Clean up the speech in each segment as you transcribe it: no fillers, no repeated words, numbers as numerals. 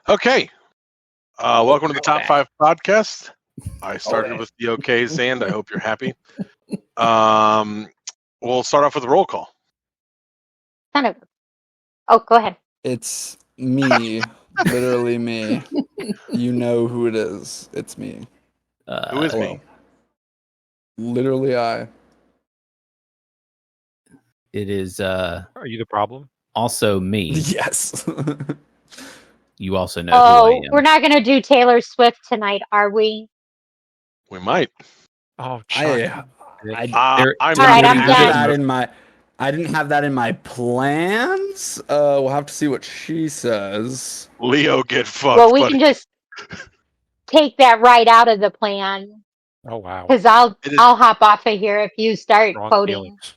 Okay. Welcome to the Top 5 podcast. I started with the okays, and I hope you're happy. We'll start off with a roll call. Kind of. Oh, go ahead. It's me. Literally me. You know who it is. It's me. Who is hello. me? Literally I. It is Are you the problem? also me. Yes. You also know who I am. We're not going to do Taylor Swift tonight, are we? We might. Oh, I'm I didn't have that in my plans. We'll have to see what she says. Leo, get fucked. Well, we buddy. can just take that right out of the plan. Oh, wow. Because I'll hop off of here if you start Wrong quoting feelings.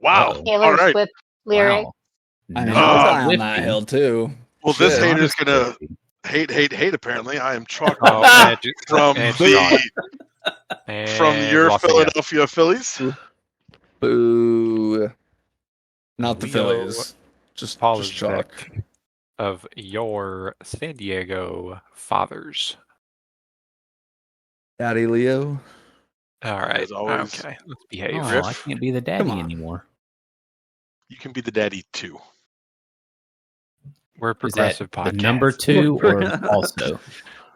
Wow. Taylor All right. Swift lyrics. Wow. I know. Now I was it's on that hill too. Well, this Shit. hater's gonna hate. Apparently, I am chalk Oh, from and your Lafayette. Philadelphia Phillies. Boo. Not the Leo Phillies. Just chalk. Of your San Diego fathers. Daddy Leo. All right. As always. Okay. Let's behave. Oh, I can't be the daddy anymore. You can be the daddy too. We're a Is that progressive the podcast. number 2 or also?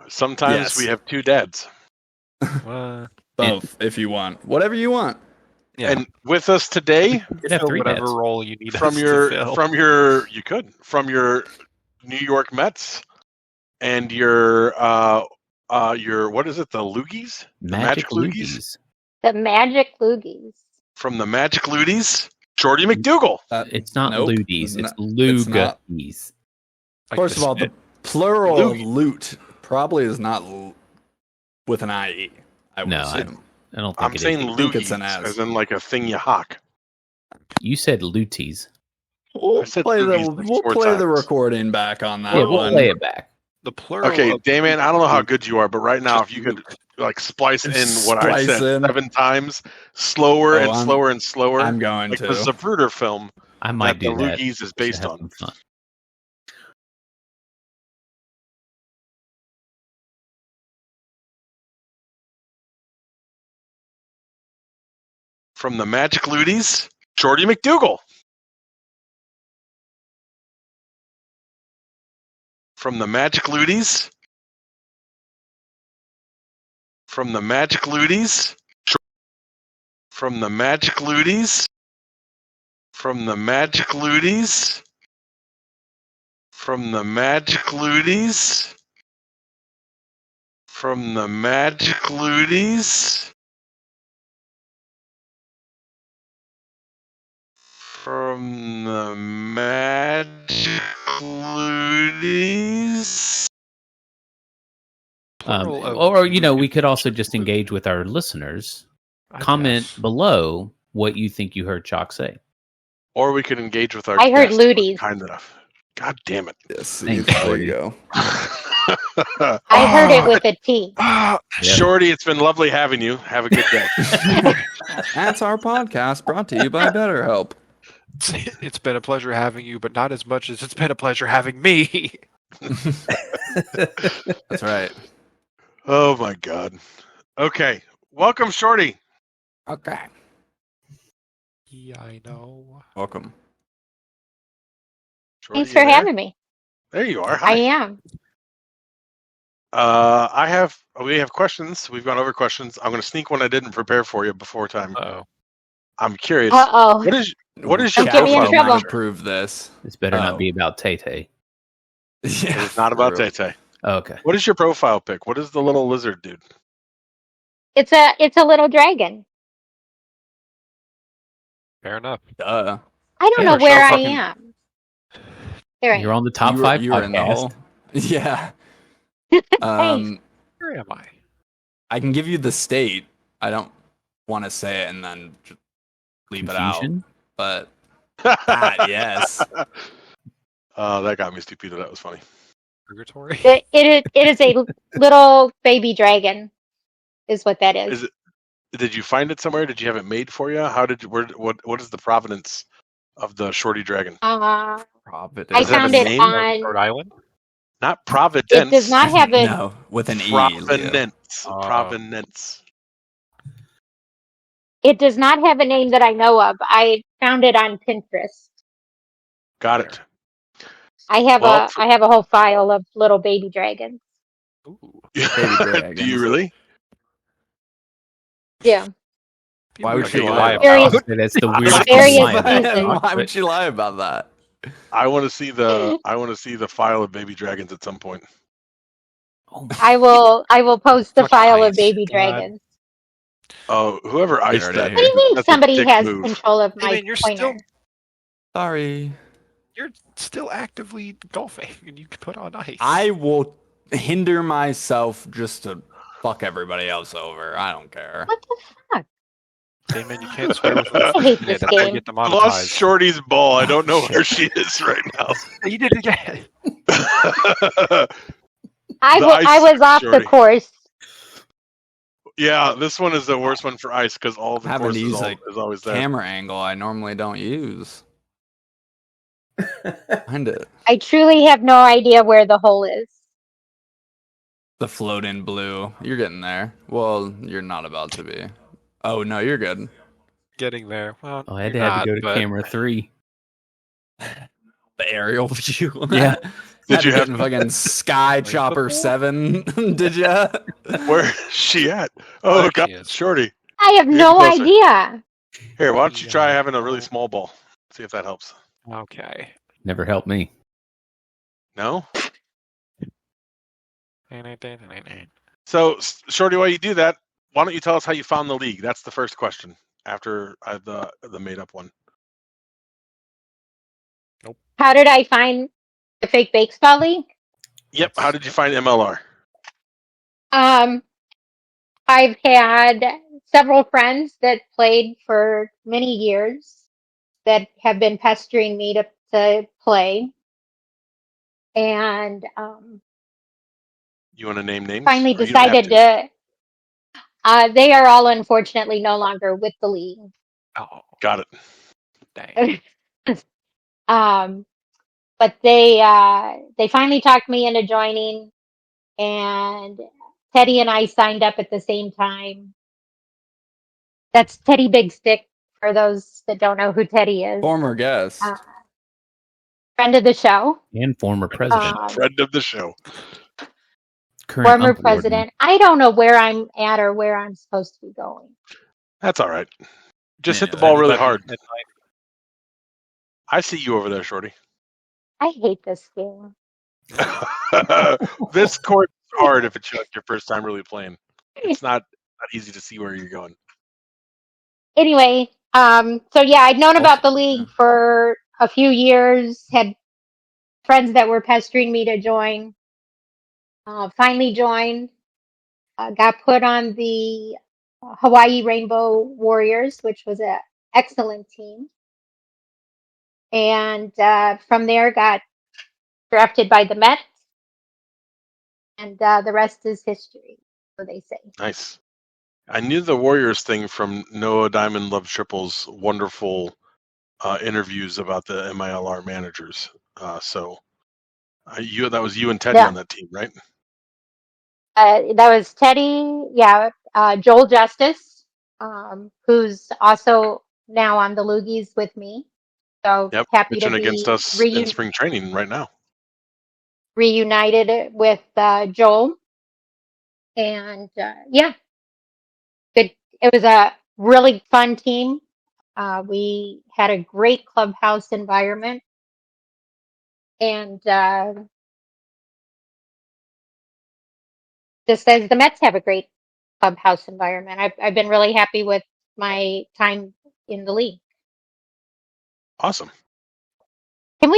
Sometimes Yes. we have two dads. Both, if you want. Whatever you want. Yeah. And with us today, Could have Fill 3 whatever dads. role you need from us your to fill. from your New York Mets and your what is it, the Loogies? Magic Loogies? Loogies. The Magic Loogies. From the Magic Loogies, Shorty McDougall. It's not Nope. Loogies. It's It's not. Loogies. Like First the of all, the snit. plural of Loogie. loot probably is not with an IE. I would No, assume. I don't think I'm it saying is. think it's Loogies, an S. as in like a thing you hawk. You said Looties. We'll I said play loogies the like we'll 4 play the times. recording back on that Yeah, we'll one. play it back. The plural. Okay, of- Damien, I don't know how good you are, but right now, if you could like splice in what I Splice said in. 7 times, slower Oh, and I'm- slower and slower, I'm going like to. the Zapruder film I might that the do that. Loogies is just to based have on. some fun. From the Magic Loogies, Shorty McDougall. From the Magic Loogies. From the Magic Loogies. From the Magic Loogies. From the Magic Loogies. From the Magic Loogies. From the Magic Loogies. From the Magic Loogies. Plural of- Or, we could also just engage with our listeners. I Comment guess. below what you think you heard Chalk say. Or we could engage with our I heard guest who was Looties. kind enough. God damn it. Yes, Thanks, there Shorty. you go. I heard it with a T. Shorty, it's been lovely having you. Have a good day. That's our podcast brought to you by BetterHelp. It's been a pleasure having you, but not as much as it's been a pleasure having me. That's right. Oh my God. Okay. Welcome, Shorty. Okay. Yeah, I know. Welcome. Shorty, Thanks you for there? having me. There you are. I Hi. am. We have questions. We've gone over questions. I'm going to sneak one I didn't prepare for you before time. Uh-oh. I'm curious. Uh-oh. What is your Don't get me in profile trouble. picture? Prove this. This better Oh. not be about Tay-Tay. Yeah, It's not about true. Tay-Tay. Oh, okay. What is your profile pic? What is the little lizard dude? It's a little dragon. Fair enough. Duh. I don't Yeah, know where I fucking- am. There I You're am. on the top You were- 5 you were in the podcast. hole. Yeah. Where am I? I can give you the state. I don't want to say it and then just leave Confusion? it out. But yes. That got me stupid. That was funny. Purgatory? It is a little baby dragon, is what that is. Is it? Did you find it somewhere? Did you have it made for you? How did you? What is the provenance of the Shorty Dragon? I Providence. Does it have found a it name? on. Rhode Island? Not Providence. It does not have a. No, with an E. Leo. Provenance. Provenance. It does not have a name that I know of. I found it on Pinterest. Got it. I have Well, I have a whole file of little baby dragons. Ooh. Baby dragons. Do you really? Yeah. Why would Okay, she you lie lie Various- about? That's the I weirdest like thing various in my life. seasons. Why would she lie about that? I want to see the file of baby dragons at some point. Oh, I will post the Fuck file ice. of baby God. dragons. Oh, whoever iced already that. here. What do you mean That's a somebody dick has move. control of Hey, my man, you're pointer? Sorry. You're still actively golfing, and you can put on ice. I will hinder myself just to fuck everybody else over. I don't care. What the fuck? Hey, man, you can't swear with me. I hate Yeah, this that's how you game. get I lost demonetized. Shorty's ball. I don't know Shit. where she is right now. You did it again. I The was ice off Shorty. the course. Yeah, this one is the worst one for ice because all the Having course to is, use a is always there. camera angle I normally don't use. Find it. I truly have no idea where the hole is. The float in blue. You're getting there. Well, you're not about to be. Oh no, you're good. Getting there. Well, I had you're to not, go to but camera 3. The aerial view. Yeah. Did you have- get fucking Sky Chopper 7? Did ya? Where is she at? Oh, There God, she is. Shorty. I have You're no closer. idea. Here, why don't you try Yeah. having a really small ball? See if that helps. okay. Never helped me. No? So, Shorty, while you do that, why don't you tell us how you found the league? That's the first question after the made-up one. How did I find the fake baseball league? Yep. How did you find MLR? I've had several friends that played for many years that have been pestering me to play. And You want to name names? finally Or you don't have decided to. They are all unfortunately no longer with the league. Oh, Got it. dang. But they finally talked me into joining, and Teddy and I signed up at the same time. That's Teddy Big Stick for those that don't know who Teddy is. Former guest. Friend of the show. And former president. Friend of the show. Current Former ump warden. president. I don't know where I'm at or where I'm supposed to be going. That's all right. Just hit Yeah, the ball really 11 hard. midnight. I see you over there, Shorty. I hate this game. This court's hard if it's your first time really playing. It's not easy to see where you're going. Anyway, so yeah, I'd known about the league for a few years, had friends that were pestering me to join. Finally joined, got put on the Hawaii Rainbow Warriors, which was an excellent team. And from there got drafted by the Mets. And the rest is history, so they say. Nice. I knew the Warriors thing from Noah Diamond Love Triple's wonderful interviews about the MILR managers. So that was you and Teddy Yeah. on that team, right? That was Teddy, Joel Justice, who's also now on the Loogies with me. So Yep. happy to Pitching be against us in spring training right now. reunited with Joel. And yeah, good. It was a really fun team. We had a great clubhouse environment. And just as the Mets have a great clubhouse environment, I've been really happy with my time in the league. Awesome. Can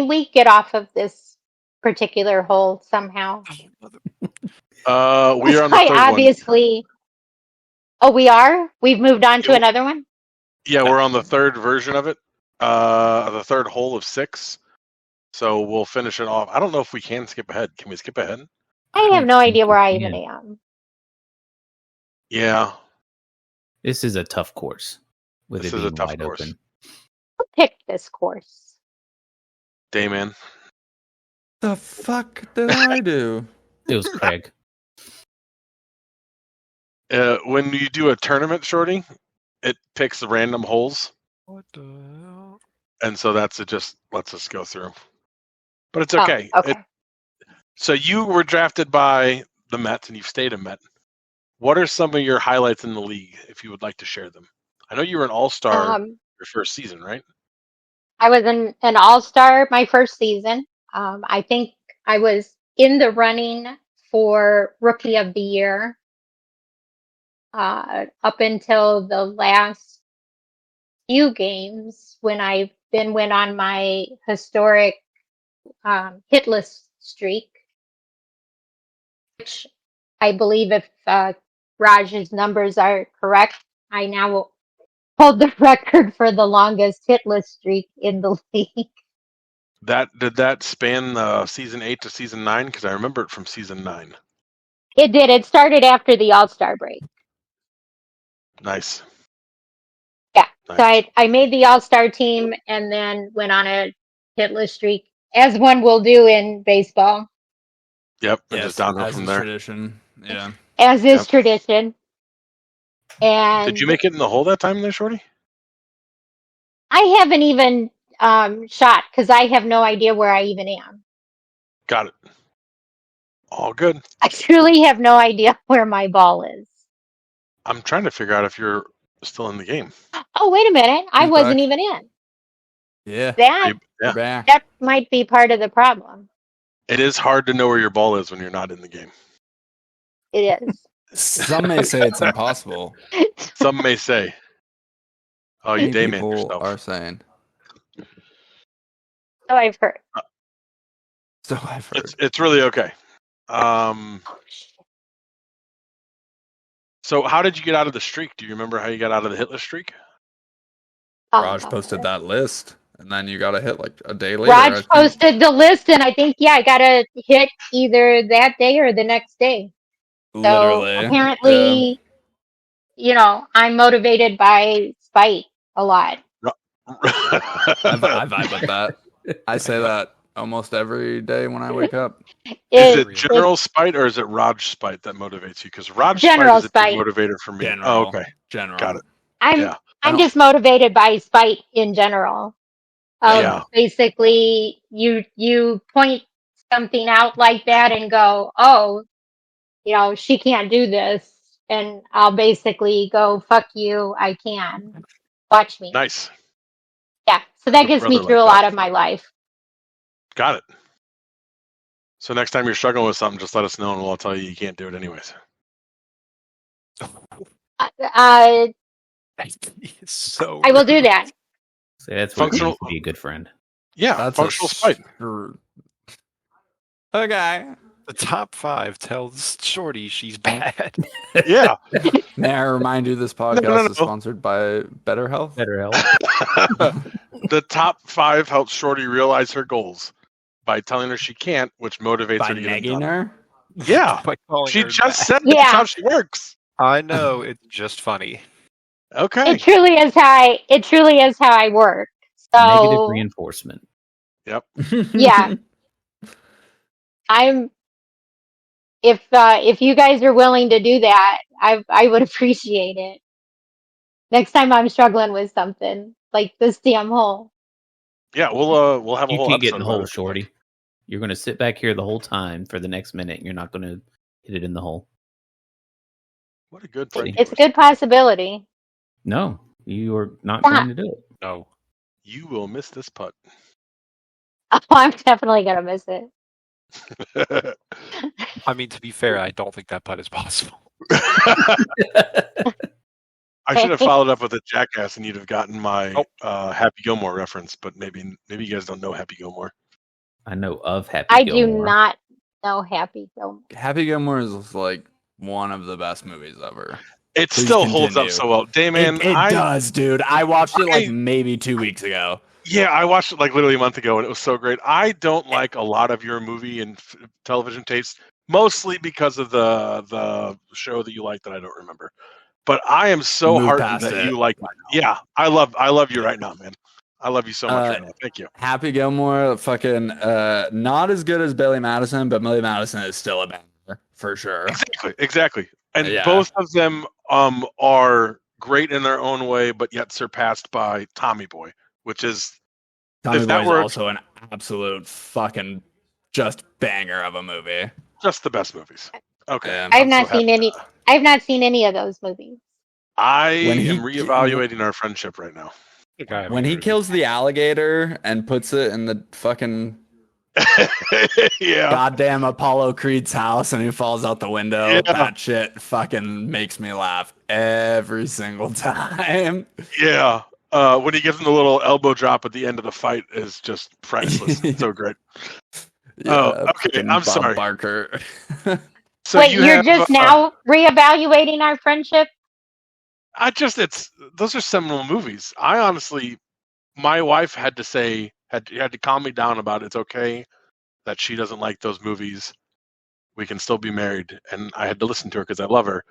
we get off of this particular hole somehow? We are on the I third one. obviously. Oh, we are? We've moved on to Yeah. another one? Yeah, we're on the third version of it. The third hole of 6. So we'll finish it off. I don't know if we can skip ahead. Can we skip ahead? I have no think idea we where I can. even am. Yeah. This is a tough course. With This it is a being tough wide course. open. Who picked this course? Dayman. The fuck did I do? It was Craig. When you do a tournament, Shorty, it picks the random holes, What the hell? and so it just lets us go through. But it's Oh, okay. okay. So you were drafted by the Mets, and you've stayed a Met. What are some of your highlights in the league, if you would like to share them? I know you were an all-star your first season, right? I was an all-star my first season. I think I was in the running for Rookie of the Year up until the last few games when I then went on my historic hitless streak, which I believe if Raj's numbers are correct, I now hold the record for the longest hitless streak in the league. Did that span season 8 to season 9? Because I remember it from season 9. It did. It started after the All-Star break. Nice. Yeah. Nice. So I made the All-Star team and then went on a hitless streak, as one will do in baseball, Yep, and just downhill as from is there. tradition. Yeah. as is tradition. And Did you make it in the hole that time there, Shorty? I haven't even shot because I have no idea where I even am. Got it. All good. I truly have no idea where my ball is. I'm trying to figure out if you're still in the game. Oh, wait a minute. I He's wasn't back. even in. Yeah. That You're back. that might be part of the problem. It is hard to know where your ball is when you're not in the game. It is. Some may say it's impossible. Some may say. Oh, you Many dayman people yourself. are saying. So I've heard. So I've heard. It's really okay. So how did you get out of the streak? Do you remember how you got out of the hitless streak? Raj posted that list, and then you got a hit like a day later. Raj posted the list, and I think I got a hit either that day or the next day. Literally. So apparently, I'm motivated by spite a lot. I vibe with that. I say that almost every day when I wake up. Is it general spite or is it Raj spite that motivates you? Because Raj General spite is a big motivator for me. General. Oh, okay. General. Got it. I'm just motivated by spite in general. Basically, you point something out like that and go, oh, she can't do this. And I'll basically go, fuck you, I can. Watch me. Nice. Yeah, so that gets me through a lot of my life. Got it. So next time you're struggling with something, just let us know and we'll tell you can't do it anyways. I will do that. So that's functional. To be a good friend. Yeah, that's functional spite. Okay. The top 5 tells Shorty she's bad. Yeah. May I remind you, this podcast is sponsored by Better Health. Better Health. The top 5 helps Shorty realize her goals by telling her she can't, which motivates her to get nagging her. Yeah, she just said that's how she works. I know, it's just funny. Okay. It truly is how I work. So negative reinforcement. Yep. Yeah. If you guys are willing to do that, I would appreciate it. Next time I'm struggling with something like this damn hole. Yeah, we'll have a whole. You can't get in the hole, Shorty. You're going to sit back here the whole time for the next minute, and you're not going to hit it in the hole. What a good friend! It's a good possibility. No, you are not going to do it. No, you will miss this putt. Oh, I'm definitely gonna miss it. I mean, to be fair, I don't think that putt is possible. I should have followed up with a jackass, and you'd have gotten my Happy Gilmore reference. But maybe you guys don't know Happy Gilmore. I know of Happy I Gilmore. do not know Happy Gilmore. Happy Gilmore is like one of the best movies ever. It still holds up so well. Dayman, it does, dude. I watched it like maybe 2 weeks ago. Yeah, I watched it like literally a month ago, and it was so great. I don't like a lot of your movie and television tastes, mostly because of the show that you like that I don't remember. But I am so heartened that you like mine. Yeah, I love you right now, man. I love you so much right now. Thank you. Happy Gilmore, fucking not as good as Billy Madison, but Billy Madison is still a banger for sure. Exactly. And Yeah. both of them are great in their own way, but yet surpassed by Tommy Boy, which is Tommy if that Boy is were also an absolute fucking just banger of a movie. just the best movies. Okay. Yeah. I've I'm so not seen happy. any. I've not seen any of those movies. I When he- am reevaluating our friendship right now. When he kills the alligator and puts it in the fucking Yeah. goddamn Apollo Creed's house and he falls out the window, Yeah. that shit fucking makes me laugh every single time. Yeah. When he gives him the little elbow drop at the end of the fight is just priceless. It's so great. Yeah, okay. fucking I'm Bob sorry. Barker. So Wait, you you're have, just now reevaluating our friendship? those are seminal movies. I honestly, my wife had to calm me down about it's okay that she doesn't like those movies. We can still be married, and I had to listen to her because I love her.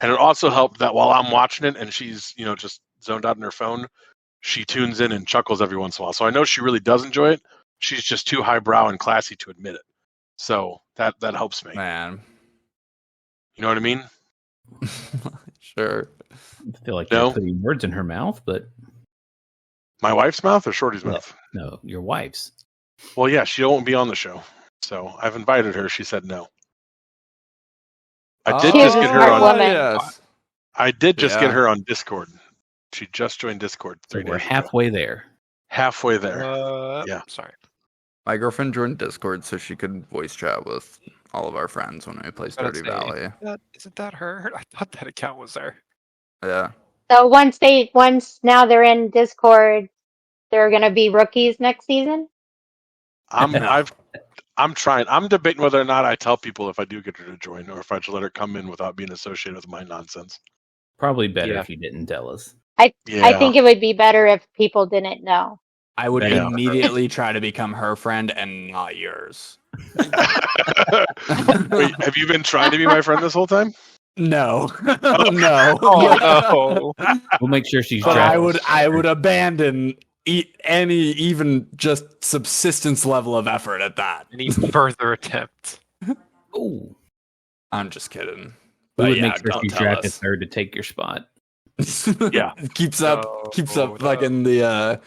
And it also helped that while I'm watching it and she's just zoned out on her phone, she tunes in and chuckles every once in a while. So I know she really does enjoy it. She's just too highbrow and classy to admit it. So that helps me. Man. You know what I mean? Sure. I feel like No. you're putting words in her mouth, but My wife's mouth or Shorty's No. mouth? no, your wife's. Well, yeah, she won't be on the show. So I've invited her. She said no. I did She's just a get her smart on. woman. Yes. I did just Yeah. get her on Discord. She just joined Discord So 3 we're days ago. halfway there. Halfway there. Yeah. Sorry. My girlfriend joined Discord so she could voice chat with all of our friends when we play Gotta Stardew say, Valley. Isn't that her? I thought that account was there. Yeah. So once now they're in Discord, they're gonna be rookies next season. I'm trying. I'm debating whether or not I tell people if I do get her to join, or if I just let her come in without being associated with my nonsense. Probably better Yeah. if you didn't tell us. Yeah. I think it would be better if people didn't know. I would Yeah. immediately try to become her friend and not yours. Wait, have you been trying to be my friend this whole time? No. No. Oh no! We'll make sure she's But drafted. I would abandon any even just subsistence level of effort at that. Any further attempt? Ooh. I'm just kidding. We But would yeah, make sure don't she's tell drafted us. third to take your spot. Yeah. keeps up No. fucking the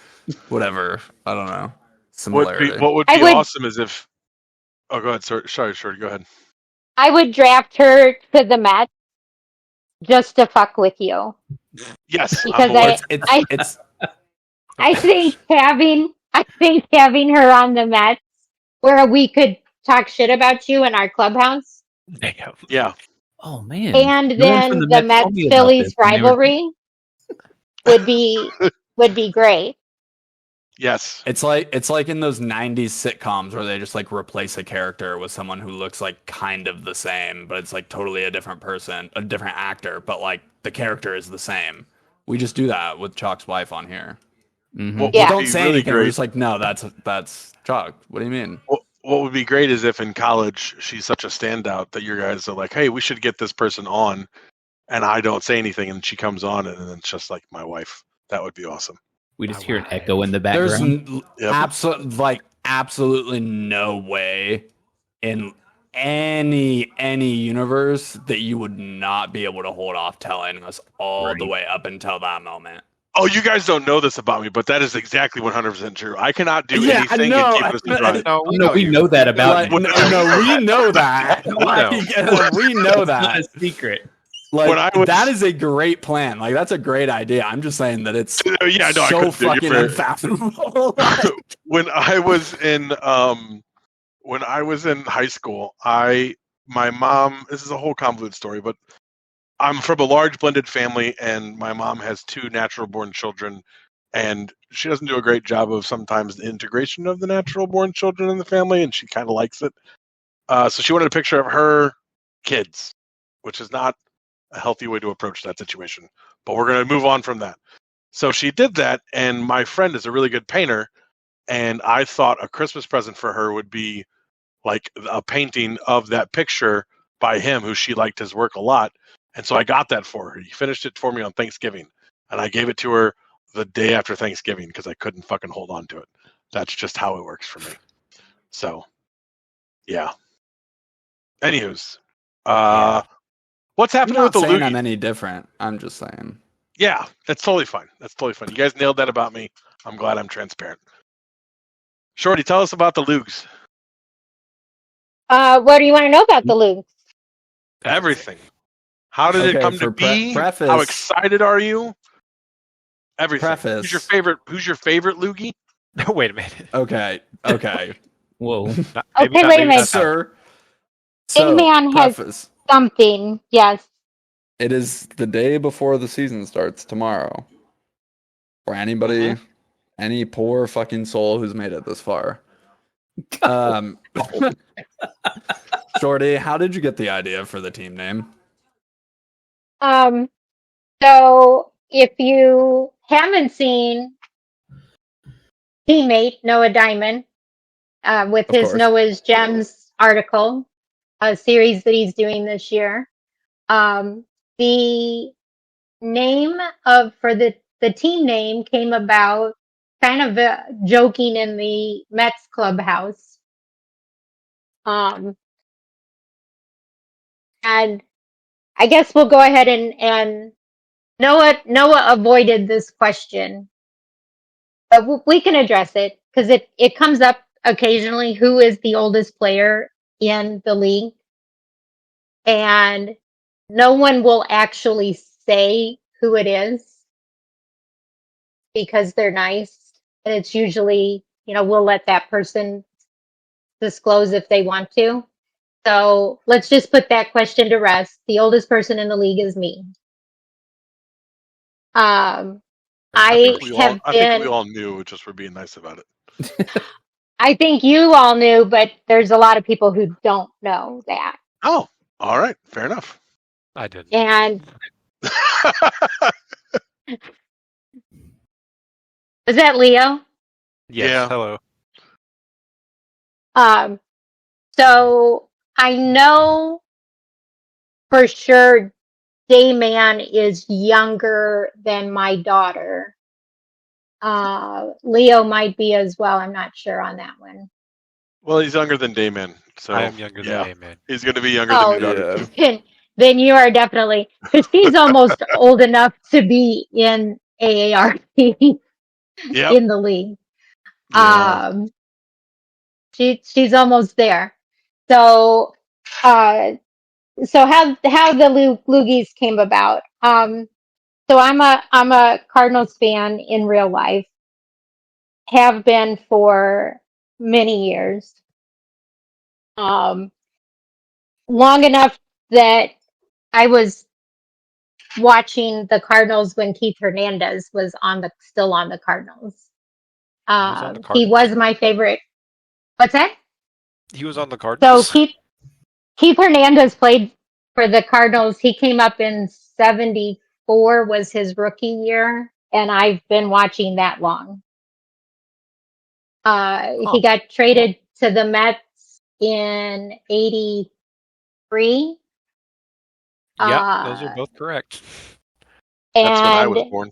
whatever. I don't know. Similarity. What would I be would- awesome is if. Oh, go ahead. Sorry, Shorty. Go ahead. I would draft her to the Mets just to fuck with you. Yes, Because I'm aware. it's I think having her on the Mets where we could talk shit about you in our clubhouse, Damn. Yeah. Oh man. and No one from then the the Mets told Mets me about Phillies this when they were- rivalry would be great. Yes. It's like in those 90s sitcoms where they just like replace a character with someone who looks like kind of the same, but it's like totally a different person, a different actor, but like the character is the same. We just do that with Chalk's wife on here. Mhm. What Yeah. would Don't be say really anything. We're great? just like, no, that's Chalk. What do you mean? What would be great is if in college she's such a standout that your guys are like, hey, we should get this person on, and I don't say anything, and she comes on, and then it's just like my wife. That would be awesome. We just My hear an wife. echo in the There's background. Yep. absolutely no way in any universe that you would not be able to hold off telling us all the Right. way up until that moment. Oh, you guys don't know this about me, but that is exactly 100% true. I cannot do Yeah, anything no, and keep this private. No, No, we know that about Like, you. no, we know that. know. Like, we know It's not that. a secret. Like, When I was- that is a great plan. Like, that's a great idea. I'm just saying that it's Yeah, no, I so couldn't do it. fucking You're fair. unfathomable. When I was in high school, my mom, this is a whole convoluted story, but I'm from a large blended family, and my mom has 2 natural born children, and she doesn't do a great job of sometimes the integration of the natural born children in the family, and she kind of likes it. So she wanted a picture of her kids, which is not a healthy way to approach that situation, but we're going to move on from that. So she did that, and my friend is a really good painter, and I thought a Christmas present for her would be like a painting of that picture by him, who she liked his work a lot. And so I got that for her. He finished it for me on Thanksgiving, and I gave it to her the day after Thanksgiving because I couldn't fucking hold on to it. That's just how it works for me. So, yeah. Anywho's, what's I'm happening with not the saying loogie? I'm any different. I'm just saying. Yeah, that's totally fine. That's totally fine. You guys nailed that about me. I'm glad I'm transparent. Shorty, tell us about the Lugs. What do you want to know about the Lugs? Everything. How did it Okay, come to for be? preface- How excited are you? Everything. Preface. Who's your favorite loogie? Wait a minute. Okay. Whoa. Okay, wait a minute. Sir. Dayman has preface. something. Yes. It is the day before the season starts tomorrow. For anybody, any poor fucking soul who's made it this far. Shorty, how did you get the idea for the team name? So if you haven't seen teammate Noah Diamond with Of his course. Noah's Gems article, a series that he's doing this year, the name for the team name came about kind of joking in the Mets clubhouse. And I guess we'll go ahead and Noah avoided this question, but we can address it because it comes up occasionally. Who is the oldest player in the league? And no one will actually say who it is because they're nice. And it's usually, we'll let that person disclose if they want to. So let's just put that question to rest. The oldest person in the league is me. I think we have all knew, just for being nice about it. I think you all knew, but there's a lot of people who don't know that. Oh, all right. Fair enough. I didn't. And was that Leo? Yes. Yeah. Hello. So I know for sure Dayman is younger than my daughter. Leo might be as well. I'm not sure on that one. Well, he's younger than Dayman, so I am younger than Dayman. He's going to be younger than your daughter too. Then you are definitely, because she's almost old enough to be in AARP in the league. Yeah. She's almost there. So how the Loogies came about. So I'm a Cardinals fan in real life. Have been for many years. Long enough that I was watching the Cardinals when Keith Hernandez was still on the Cardinals. He was my favorite. What's that? He was on the Cardinals. So Keith Hernandez played for the Cardinals. He came up in 74 was his rookie year, and I've been watching that long. He got traded to the Mets in 83. Yeah, those are both correct. That's when I was born.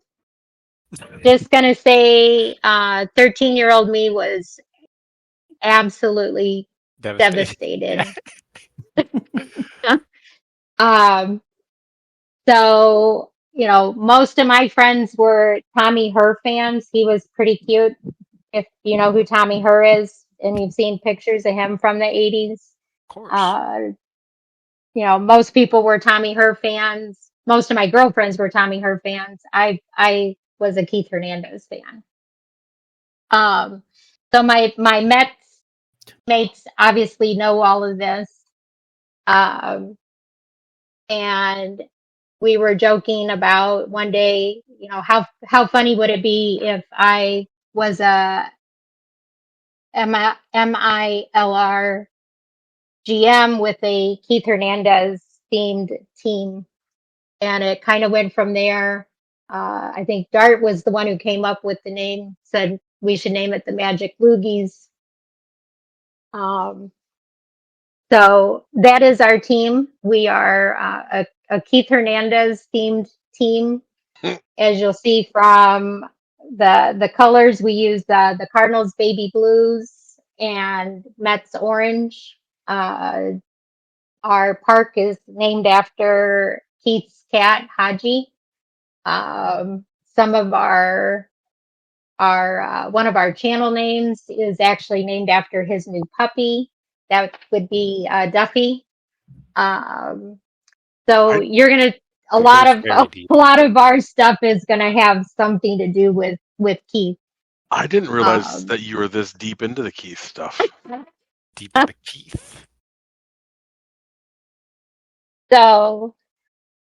Just going to say 13-year-old me was absolutely devastated. So, most of my friends were Tommy Herr fans. He was pretty cute. If you know who Tommy Herr is and you've seen pictures of him from the 80s. Of course. Most people were Tommy Herr fans. Most of my girlfriends were Tommy Herr fans. I was a Keith Hernandez fan. So my Mets mates obviously know all of this. And we were joking about one day, how funny would it be if I was a MILR GM with a Keith Hernandez themed team. And it kind of went from there. I think Dart was the one who came up with the name, said we should name it the Magic Loogies. So that is our team. We are a Keith Hernandez themed team, as you'll see from the colors we use the Cardinals baby blues and Mets orange. Our park is named after Keith's cat Haji. Some of our one of our channel names is actually named after his new puppy. That would be Duffy. So you're gonna a lot of our stuff is gonna have something to do with Keith. I didn't realize that you were this deep into the Keith stuff. Deep into Keith. So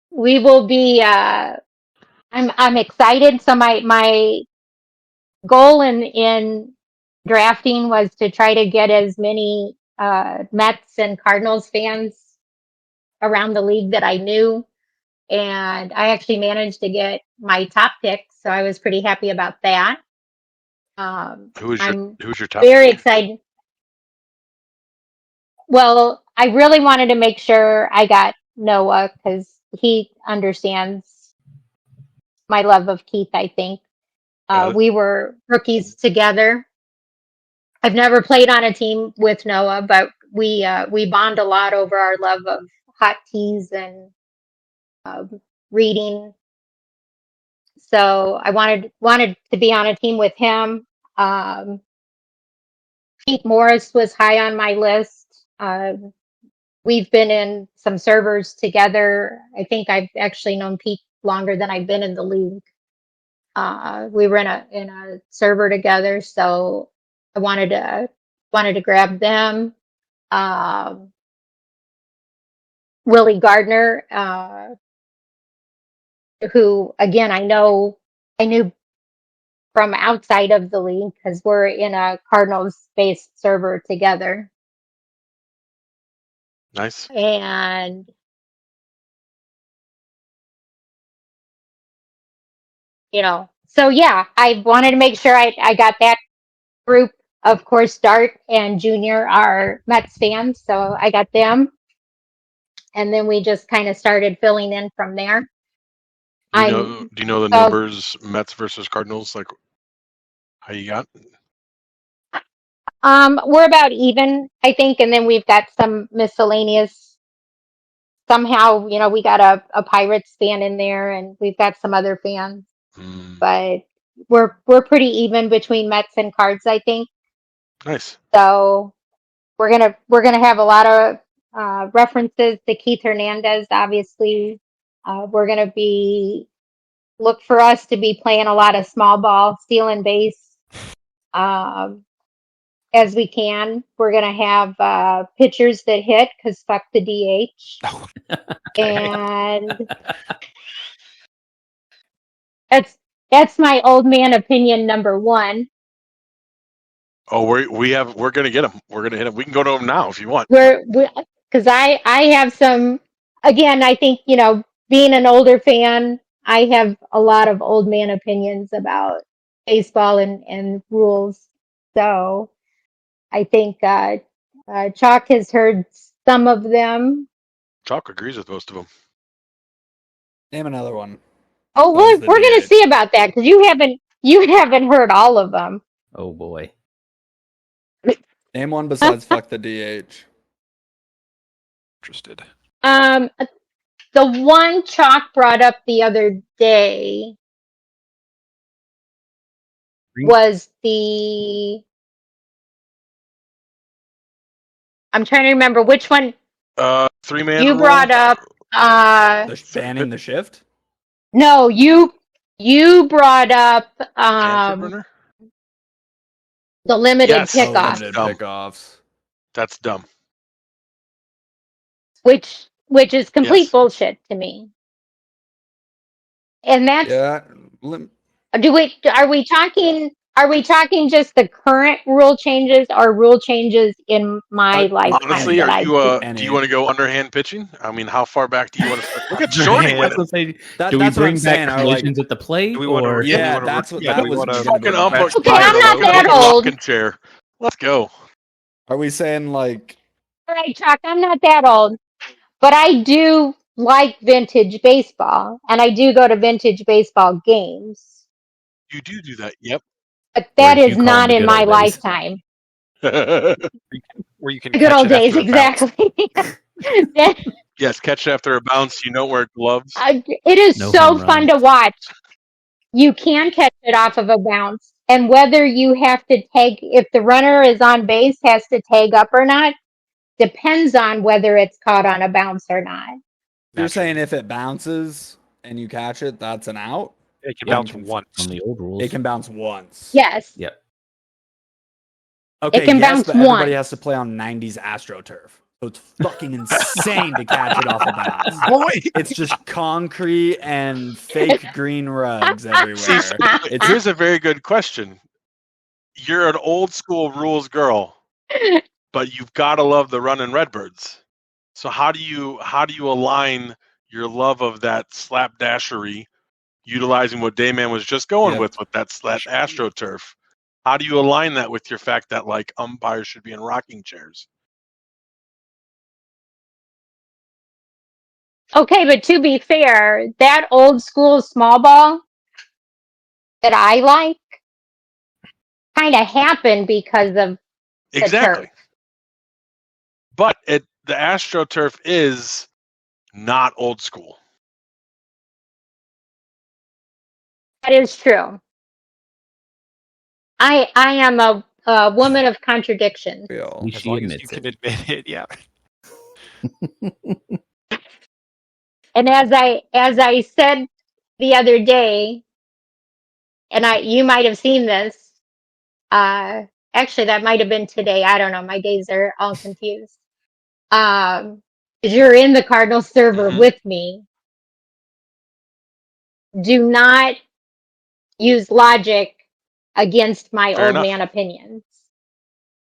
we will be. I'm excited. So my goal in drafting was to try to get as many Mets and Cardinals fans around the league that I knew, and I actually managed to get my top pick. So I was pretty happy about that. Who's your top? Very excited. Well, I really wanted to make sure I got Noah because he understands my love of Keith, I think. We were rookies together. I've never played on a team with Noah, but we bond a lot over our love of hot teas and reading. So I wanted to be on a team with him. Pete Morris was high on my list. We've been in some servers together. I think I've actually known Pete longer than I've been in the league. We were in a server together, so I wanted to grab them. Willie Gardner, who again I knew from outside of the league because we're in a Cardinals-based server together. Nice. And so yeah, I wanted to make sure I got that group. Of course, Dart and Junior are Mets fans, so I got them. And then we just kind of started filling in from there. Do you know the numbers, Mets versus Cardinals, like how you got? We're about even, I think, and then we've got some miscellaneous. Somehow, we got a Pirates fan in there, and we've got some other fans. But we're pretty even between Mets and Cards, I think. Nice. So we're gonna have a lot of references to Keith Hernandez. Obviously, we're gonna look for us to be playing a lot of small ball, stealing base, as we can. We're gonna have pitchers that hit because fuck the DH, and that's my old man opinion number one. Oh, we're gonna get him. We're gonna hit him. We can go to him now if you want. Because I have some. Again, I think being an older fan, I have a lot of old man opinions about baseball and rules. So I think Chalk has heard some of them. Chalk agrees with most of them. Name another one. Oh, we're going to see about that because you haven't heard all of them. Oh boy. Name one besides fuck the DH. Interested. The one Chalk brought up the other day was I'm trying to remember which one. 3-man you rule? Brought up. Banning the shift? No, you brought up Afterburner? the limited pickoff. Limited pickoffs. That's dumb. Which is complete bullshit to me. And that's are we talking just the current rule changes or rule changes in my lifetime? Honestly, do you want to go underhand pitching? I mean, how far back do you want to start? Look at Shorty with it. Do we bring back collisions at the plate? We want to, that's what that was. Fucking umpire. Okay, I'm not that old. Rocking chair. Let's go. Are we saying like? All right, Chuck, I'm not that old, but I do like vintage baseball, and I do go to vintage baseball games. You do that. Yep. But Or that as is you call 'em, not the in good my old days. lifetime. Where you can The good catch old it days, after a bounce. exactly. That- Yes, catch it after a bounce. You don't wear gloves. it is No so home fun runs. to watch. You can catch it off of a bounce, and whether you have to tag, if the runner is on base, has to tag up or not, depends on whether it's caught on a bounce or not. You're saying if it bounces and you catch it, that's an out? It can Yeah. bounce once. On the old rules. It can bounce once. Yes, Yep. Okay, it can yes, bounce but everybody once. has to play on 90s AstroTurf. So it's fucking insane to catch it off a bounce. Boy, It's just concrete and fake green rugs everywhere. See, It's here's a very good question. You're an old school rules girl, but you've got to love the running Redbirds. So how do you align your love of that slapdashery, utilizing what Dayman was just going with that AstroTurf? How do you align that with your fact that like umpires should be in rocking chairs? Okay, but to be fair, that old school small ball that I like kind of happened because of the Exactly. turf. But the AstroTurf is not old school. That is true. I am a woman of contradictions. real. At least as she long as you admits can it. admit it, yeah. And as I said the other day, and you might have seen this. Actually, that might have been today. I don't know. My days are all confused. Um, 'Cause you're in the Cardinal server Mhm. with me. Do not use logic against my Fair old enough. man opinions.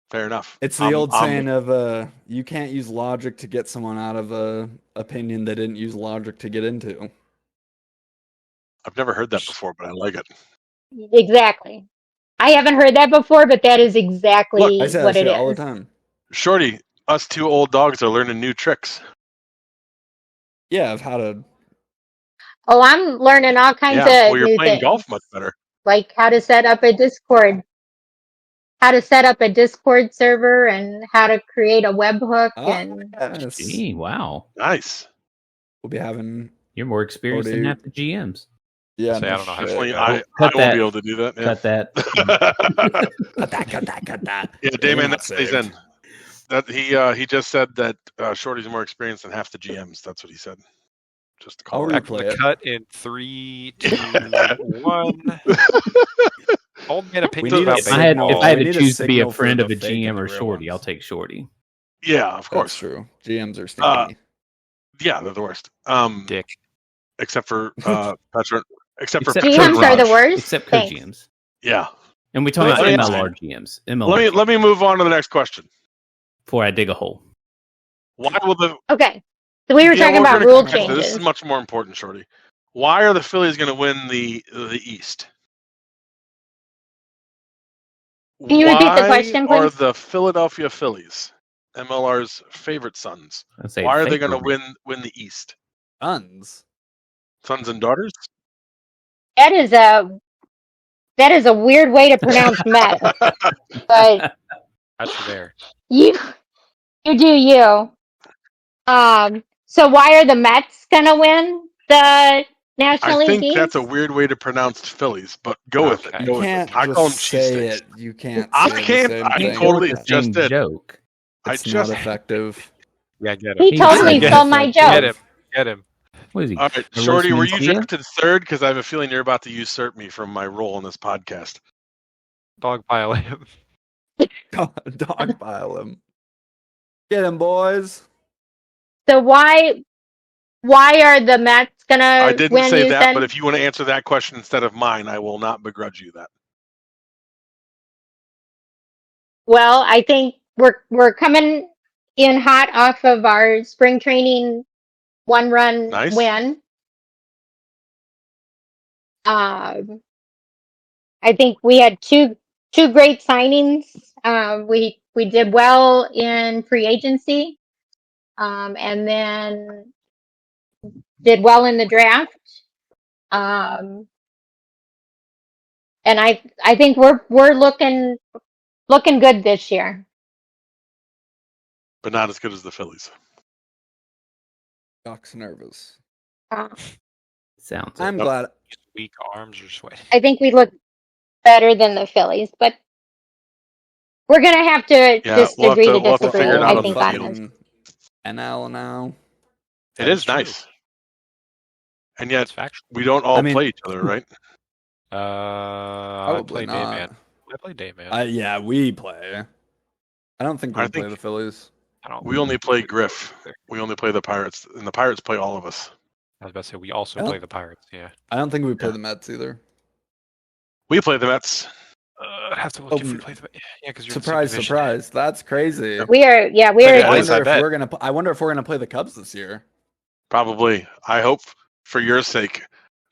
Fair enough. It's the old saying of you can't use logic to get someone out of a opinion they didn't use logic to get into. I've never heard that before, but I like it. Exactly. I haven't heard that before, but that is exactly I say that what it shit all the is. time. Shorty, us two old dogs are learning new tricks. Yeah, of how to. Oh, I'm learning all kinds Yeah, well, of you're new playing things, golf much better. like how to set up a Discord, server, and how to create a webhook. Oh, And yes. Gee, wow. Nice. We'll be having. You're more experienced than half the GMs. Yeah, Say, no I don't know how to shit. do Definitely, that. I won't be able to do that. Yeah. Cut that. Cut that. Yeah, You're Dayman, not that stays saved. in. That he just said that Shorty's more experienced than half the GMs. That's what he said. Just to call I'll it. Back from replay the it. cut in 3, 2, 1. Old man We opinions need about a If I had baseball. We to need a choose to be a signal for friend the of a fake GM and the or real Shorty, I'll ones. take Shorty. Yeah, of That's course. true. GMs are stinky. Yeah, they're the worst. Dick. Except for Petra. Except for Except Petra GMs are the Raj. worst. Except Thanks. co-GMs. Yeah. And we're talking Let me about ask MLR GMs. MLR Let GMs, me move on to the next question. before I dig a hole. Why will the Okay, so we were yeah, talking we're about gonna rule come back to this. This changes. is much more important, Shorty. Why are the Phillies going to win the East? Can you repeat the Why question, are please? the Philadelphia Phillies, MLR's favorite sons, I'd say why are they going to favorite. win the East? Sons. Sons and daughters? That is a weird way to pronounce Met, but That's there. you do you. So why are the Mets gonna win the National I League think that's a East? weird way to pronounce Phillies, but go with it. Okay. Go You with can't it. I call them just say cheesesteaks. it. You can't I say can't. the same I thing. totally the just same did. joke. It's I not just effective. Yeah, get him. He He totally said stole that. my Get joke. him. Get him. What is he? all right, a Shorty. Were you Roseman drafted third? Because I have a feeling you're about to usurp me from my role in this podcast. Dog pile him. Dogpile him. Get him, boys. So why are the Mets I gonna didn't win? say You that, but said. if you want to answer that question instead of mine, I will not begrudge you that. Well, I think we're coming in hot off of our spring training 1-run Nice. win. I think we had two great signings. We did well in free agency, and then did well in the draft. Um, And I think we're looking good this year. but not as good as the Phillies. Doc's nervous. Uh, Sounds I'm it. glad. Weak arms are sweating. I think we look better than the Phillies, but we're gonna have to Yeah, just we'll have agree to- to we'll have to disagree. figure it out I on think the on field. this. NL now. It That is true. nice, and yet That's factual. we don't all I mean- play each other, right? I Probably play not. Dayman. I play Dayman. Yeah, we play. I don't think we I play think- the Phillies. I don't We only play the Griff. Phillies. We only play the Pirates, and the Pirates play all of us. I was about to say we also I play don't- the Pirates. Yeah. I don't think we play Yeah. the Mets either. We play the Mets. I'd have to look if we Oh, play the. Yeah, because you're Surprise, in the same division. surprise! That's crazy. We are, yeah, we Yeah, are. it I is, wonder I if bet. we're gonna. I wonder if we're gonna play the Cubs this year. Probably. I hope, for your sake,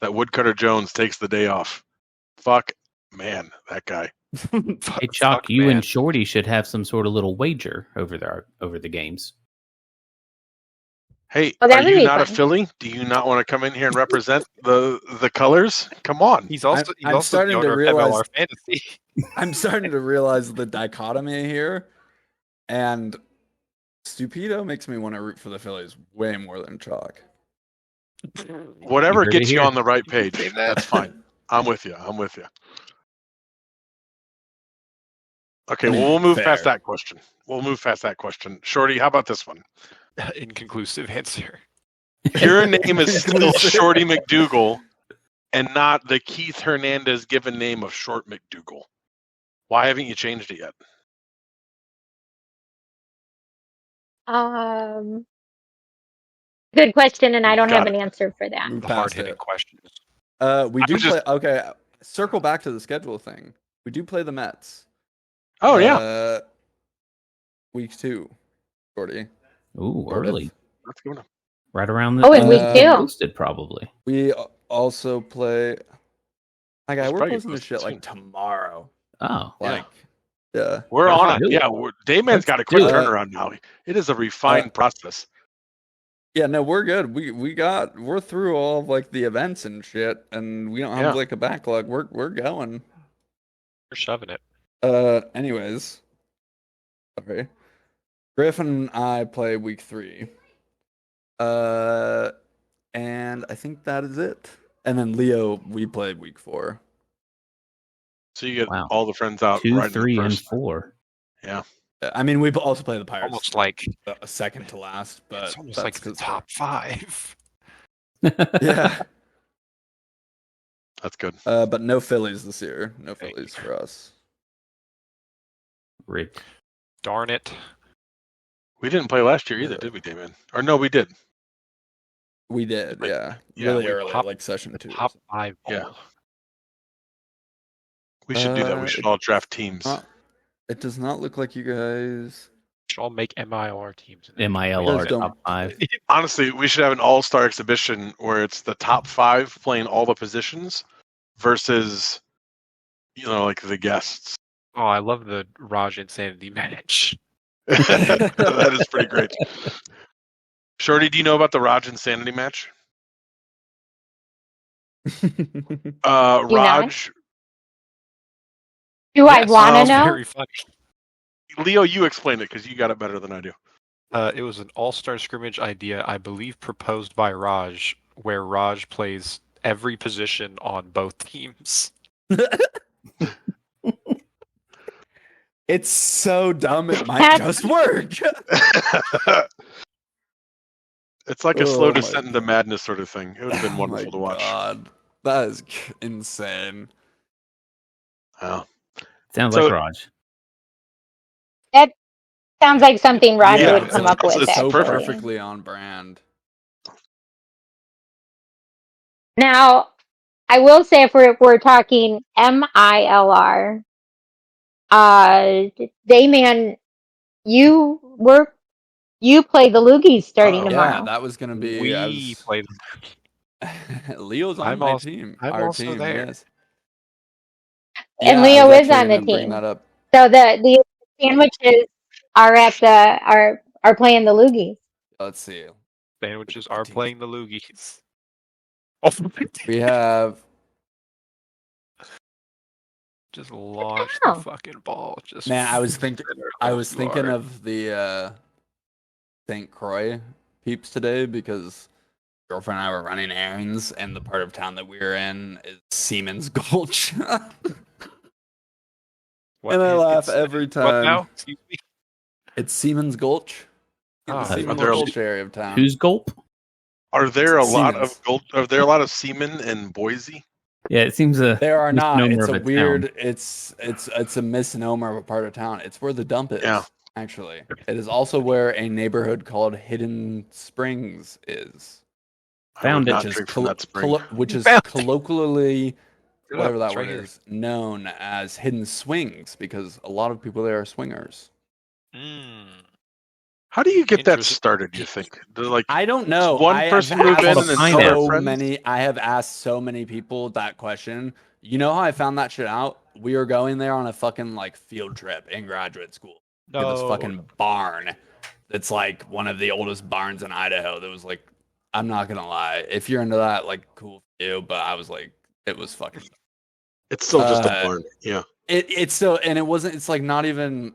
that Woodcutter Jones takes the day off. Fuck, man, that guy. Hey, Chuck, Fuck, you man. and Shorty should have some sort of little wager over the games. Hey, Oh, that are would you be not a fun. Philly? Do you not want to come in here and represent the colors? Come on. He's also I'm also starting the to owner realize- of MLR Fantasy. I'm starting to realize the dichotomy here, and Stupido makes me want to root for the Phillies way more than Chalk. Whatever You heard it gets you here. on the right page, Say that. that's fine. I'm with you. Okay, well, we'll move past Fair. that question. Shorty, how about this one? Inconclusive answer. Your name is still Inconclusive. Shorty McDougall and not the Keith Hernandez given name of Short McDougall. Why haven't you changed it yet? Good question, and I don't Got have an answer for that. Move The past hard-hitting it. questions. We do I'm just- play. Okay, circle back to the schedule thing. We do play the Mets. Oh, yeah. Week 2, Shorty. Ooh, Sort of. early, That's good enough. right around the. Oh, in week 2. Posted probably. We also play. My guy, It's we're probably posting this shit soon. like tomorrow. Oh, Yeah. Like, yeah. We're Let's on it. do it. Yeah, Dayman's got a quick do it. turnaround now. It is a refined process. Yeah, no, we're good. We're through all of like the events and shit, and we don't have Yeah. like a backlog. We're going. You're shoving it. Anyways. Sorry. Griff and I play week 3. And I think that is it. And then Leo, we play week 4. So you get Wow. all the friends out 2, right in 3, the and first. 4. I mean, we also play the Pirates. Almost like A second to last, but it's almost that's like the 'cause- top 5. Yeah. That's good. But no Phillies this year. No Thank Phillies for us. Rick. Darn it. We didn't play last year either, did we, Dayman? Or no, we did. We did, yeah. Yeah, Really we early, popped like session 2. Top 5. Yeah. ball. We should do that. We should all draft teams. It does not look like you guys. Should all make MILR teams. MILR Don't- top 5. Honestly, we should have an all-star exhibition where it's the top 5 playing all the positions versus, like the guests. Oh, I love the Raj Insanity match. That is pretty great. Shorty, do you know about the Raj Insanity match? Raj, Do I Yes, want to know? Very funny. Leo, you explain it because you got it better than I do. It was an all-star scrimmage idea, I believe, proposed by Raj, where Raj plays every position on both teams. It's so dumb it might That's- just work. It's like a Oh slow my descent into madness sort of thing. It would have been Oh wonderful my to watch. God. That is insane. Yeah. Sounds So- like Raj. Sounds like something Roger Yeah, would come up with. it's so perfect. perfectly on brand. Now, I will say if we're talking MILR, Dayman, you play the Loogies starting Uh-oh. tomorrow. Yeah, that was gonna be. We play Leo's on I'm my also- team. I'm Our also team, there. yes. And Yeah, Leo I was is actually on the gonna bring team. that up. So the sandwiches are playing the Loogies. Let's see. sandwiches are playing the Loogies. Oh, We have Just launch Wow. the fucking ball. Just Man, I was thinking Lord. of the St. Croix peeps today because girlfriend and I were running errands, and the part of town that we were in is Siemens Gulch. What And I is- laugh it's- every What time. now? Excuse me? It's Siemens Gulch. In the Oh, Siemens there- Gulch area of town. Who's Gulp? Are there a lot Siemens. of gold? Are there a lot of seamen in Boise? Yeah, it seems a There are not. misnomer It's of a town. weird. It's a misnomer of a part of town. It's where the dump is. Yeah. Actually, it is also where a neighborhood called Hidden Springs is, Found I it. would which not is drink from that spring. which is Found it. colloquially, Look it whatever up, that it's word right here. is, known as Hidden Swings because a lot of people there are swingers. Mm. How do you get that Interesting. started? You think? Like I don't know. one I have person move asked in and then so tell their friends? many. I have asked so many people that question. You know how I found that shit out? We were going there on a fucking like field trip in graduate school. To this fucking barn. It's like one of the oldest barns in Idaho. That was like, I'm not gonna lie. If you're into that, like, cool for you. But I was like, it was fucking. It's still just a Uh, barn. Yeah. It's still, and it wasn't. It's like not even.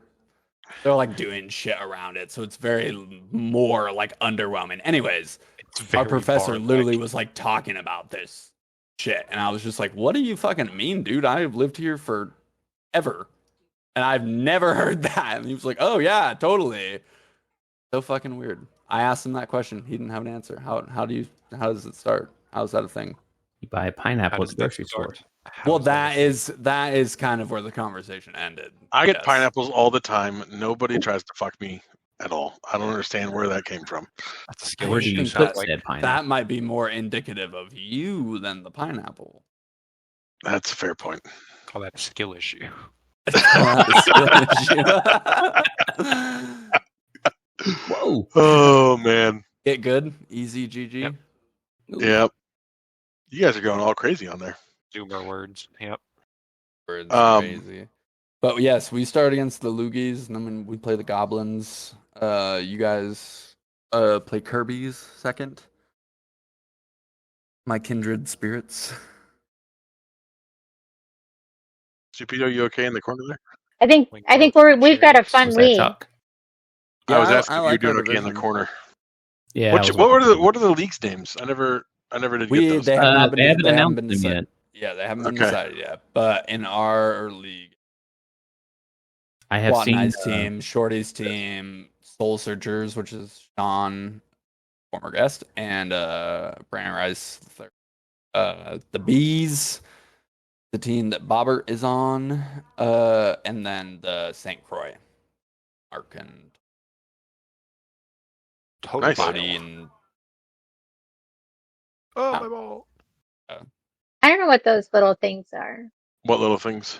They're like doing shit around it, so it's very more like underwhelming. Anyways, It's our very professor barn-like. literally was like talking about this shit, and I was just like, "What do you fucking mean, dude? I've lived here for ever, and I've never heard that." And he was like, "Oh yeah, totally." So fucking weird. I asked him that question. He didn't have an answer. How does it start? How's that a thing? You buy a How pineapple at does the that grocery store. start? How Well, does that that is kind of where the conversation ended. I get Yes. pineapples all the time. Nobody tries to fuck me at all. I don't understand where that came from. That's a skill Where do issue. you Sounds put like said pineapple? That might be more indicative of you than the pineapple. That's a fair point. call that a skill issue. Whoa. Oh man. Get good, easy, GG. Yep. Ooh. Yep. You guys are going all crazy on there. Zoomer words. Yep. Words Um, crazy. But yes, we start against the Loogies, and then we play the Goblins. You guys play Kirby's second. My kindred spirits. Stupido, you okay in the corner there? I think we've got a fun Was that league. Chuck? I was Yeah, asking I if you were like our doing okay in the division. corner. Yeah. What are the leagues' names? I never did get those. They haven't They haven't announced been them decided. yet. Yeah, they haven't been Okay. decided yet. But in our league, I have Watt seen. Knight's team, Shorty's team, Soul Searchers, which is Sean, former guest, and Brandon Rice, the third. The Bees, the team that Bobbert is on, and then the St. Croix, Mark and Total Nice. Buddy and Oh, my ball. I don't know what those little things are. What little things?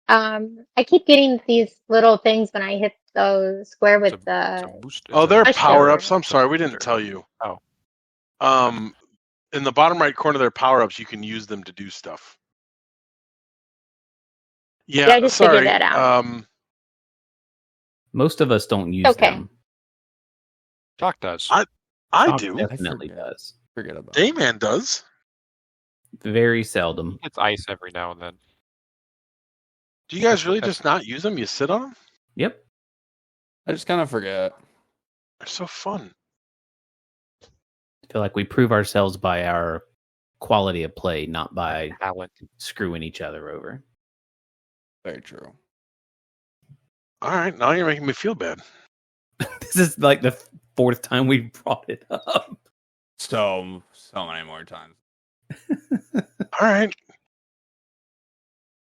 I keep getting these little things when I hit the square with It's the. a boost. Oh, it's they're a- Touchdown. power ups. I'm it's a sorry, we didn't booster. tell you. Oh. In the bottom right corner, they're power ups. You can use them to do stuff. Yeah, I just figured sorry. that out. Most of us don't use Okay. them. Doc does. I Doc do. Definitely forget. does. Forget about it. Dayman does. Very seldom. It's ice every now and then. Do you guys That's- really that's- just not use them? You sit on them? Yep. I just kind of forget. They're so fun. I feel like we prove ourselves by our quality of play, not by Talent. screwing each other over. Very true. All right, now you're making me feel bad. This is like the fourth time we brought it up. So many more times. All right.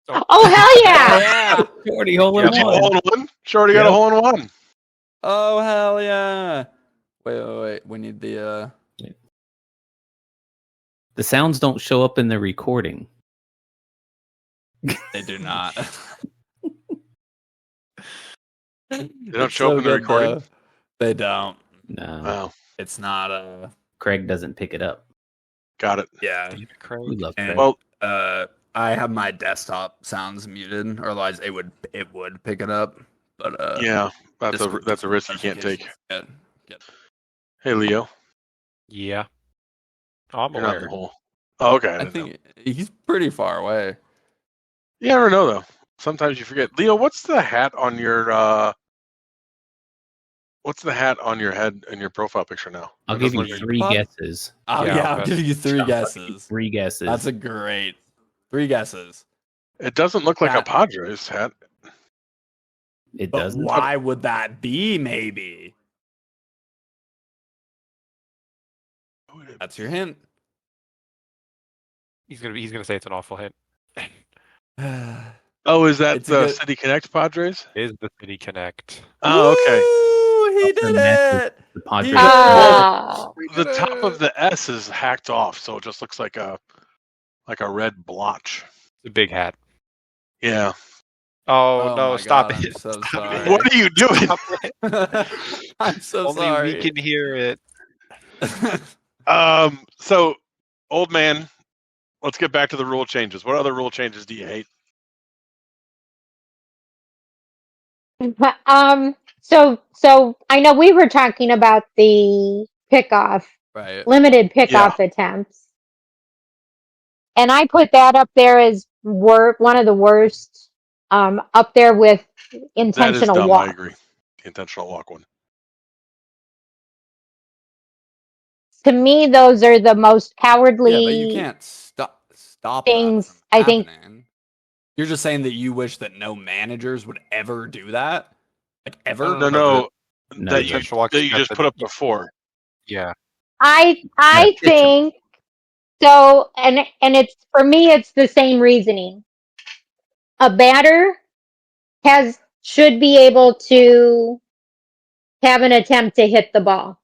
Oh hell yeah! Yeah. Shorty hole in Got a one. hole in one. Shorty got a Yep. hole in one. Oh hell yeah! Wait. We need the. The sounds don't show up in the recording. They do not. They don't show up in the recording? They don't. No, Oh, It's not Craig doesn't pick it up. got it. Yeah. Damn it, Craig. We love And- Craig. Well, I have my desktop sounds muted, or otherwise it would pick it up. But yeah, that's Discord a risk you can't take. notifications get- Hey, Leo, Yeah. Oh, I'm you're not in aware. the hole. Oh, okay. I think he's pretty far away. You never know though. Sometimes you forget. Leo, what's the hat on your head in your profile picture now? I'll It give doesn't you look like- 3 Bob? guesses. Oh Yeah, yeah, I'll I'll give you 3 guesses. 3 guesses. That's a great 3 guesses. It doesn't look like a That- Padres hat. It But doesn't. why would that be? Maybe that's your hint. He's gonna say it's an awful hint. Oh, is that It's a the good- City Connect Padres? Is the City Connect? Oh, okay. Woo, he The did Mets it. The Padres. Oh, The top of the S is hacked off, so it just looks like a red blotch. The big hat. Yeah. Oh, Oh no! my Stop God, it! I'm so Stop sorry. it. What are you doing? Stop it. I'm so Only sorry. we can hear it. So, old man, let's get back to the rule changes. What other rule changes do you hate? so I know we were talking about the Right. limited pickoff attempts, and I put that up there as one of the worst, up there with That is intentional dumb. walk. I agree. The intentional walk one. To me, those are the most cowardly Yeah, but you can't stop things. that from I think happening. You're just saying that you wish that no managers would ever do that, like ever. No, No, No, that you- you Intentional walks just put up before. Yeah. I pitch 'em. think so, and it's for me, it's the same reasoning. A batter should be able to have an attempt to hit the ball,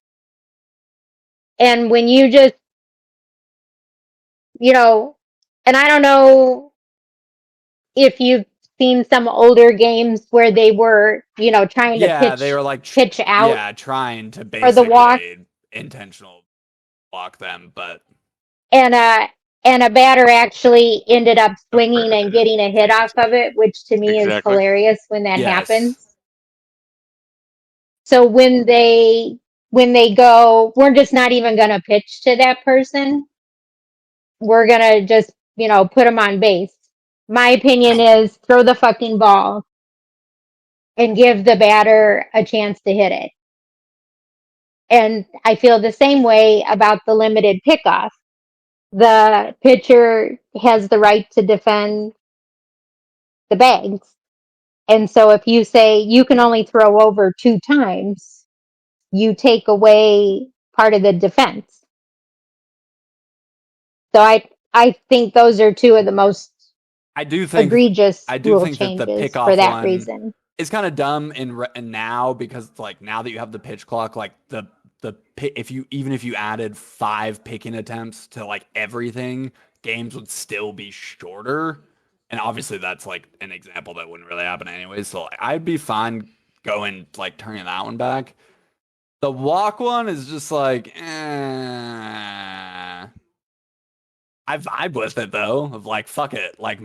and when you just, and I don't know if you've seen some older games where they were, trying to Yeah, they were like pitch out trying to for the walk. basically intentional walk them, but and a batter actually ended up swinging and getting a hit off of it, which to me is Exactly. hilarious when that Yes. happens. So when they go, we're just not even going to pitch to that person. We're going to just, put them on base. My opinion is throw the fucking ball and give the batter a chance to hit it. And I feel the same way about the limited pickoff. The pitcher has the right to defend the bags. And so if you say you can only throw over 2 times, you take away part of the defense. So I think those are 2 of the most I do think egregious I do rule think that the changes pickoff for that one reason. is kind of dumb in now because it's like now that you have the pitch clock, like if you added 5 picking attempts to like everything, games would still be shorter. And obviously that's like an example that wouldn't really happen anyways. So I'd be fine going like turning that one back. The walk one is just like, I vibe with it though. Of like, fuck it, like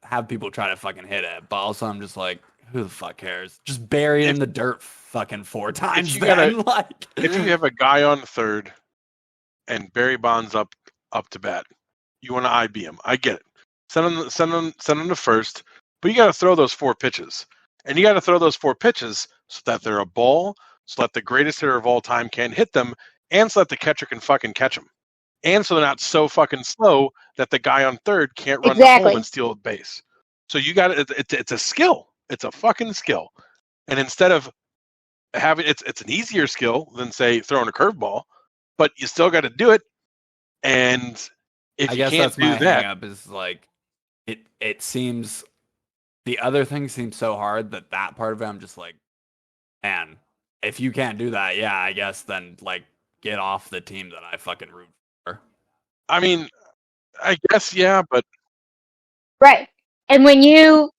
have people try to fucking hit it. But also, I'm just like, who the fuck cares? Just bury it in the dirt fucking 4 times. you Then, like, If you have a guy on third and Barry Bonds up to bat, you want to IB him. I get it. Send him to first, but you got to throw those 4 pitches, and you got to throw those 4 pitches so that they're a ball, so that the greatest hitter of all time can hit them, and so that the catcher can fucking catch them, and so they're not so fucking slow that the guy on third can't run to home and steal a base. So you got it's a skill. It's a fucking skill, and instead of having it's an easier skill than say throwing a curveball, but you still got to do it. And if I you guess can't that's my do that, hang up is like, it seems the other thing seems so hard that part of it I'm just like, man, if you can't do that, yeah, I guess then like get off the team that I fucking root for. I mean, I guess yeah, but Right. And when you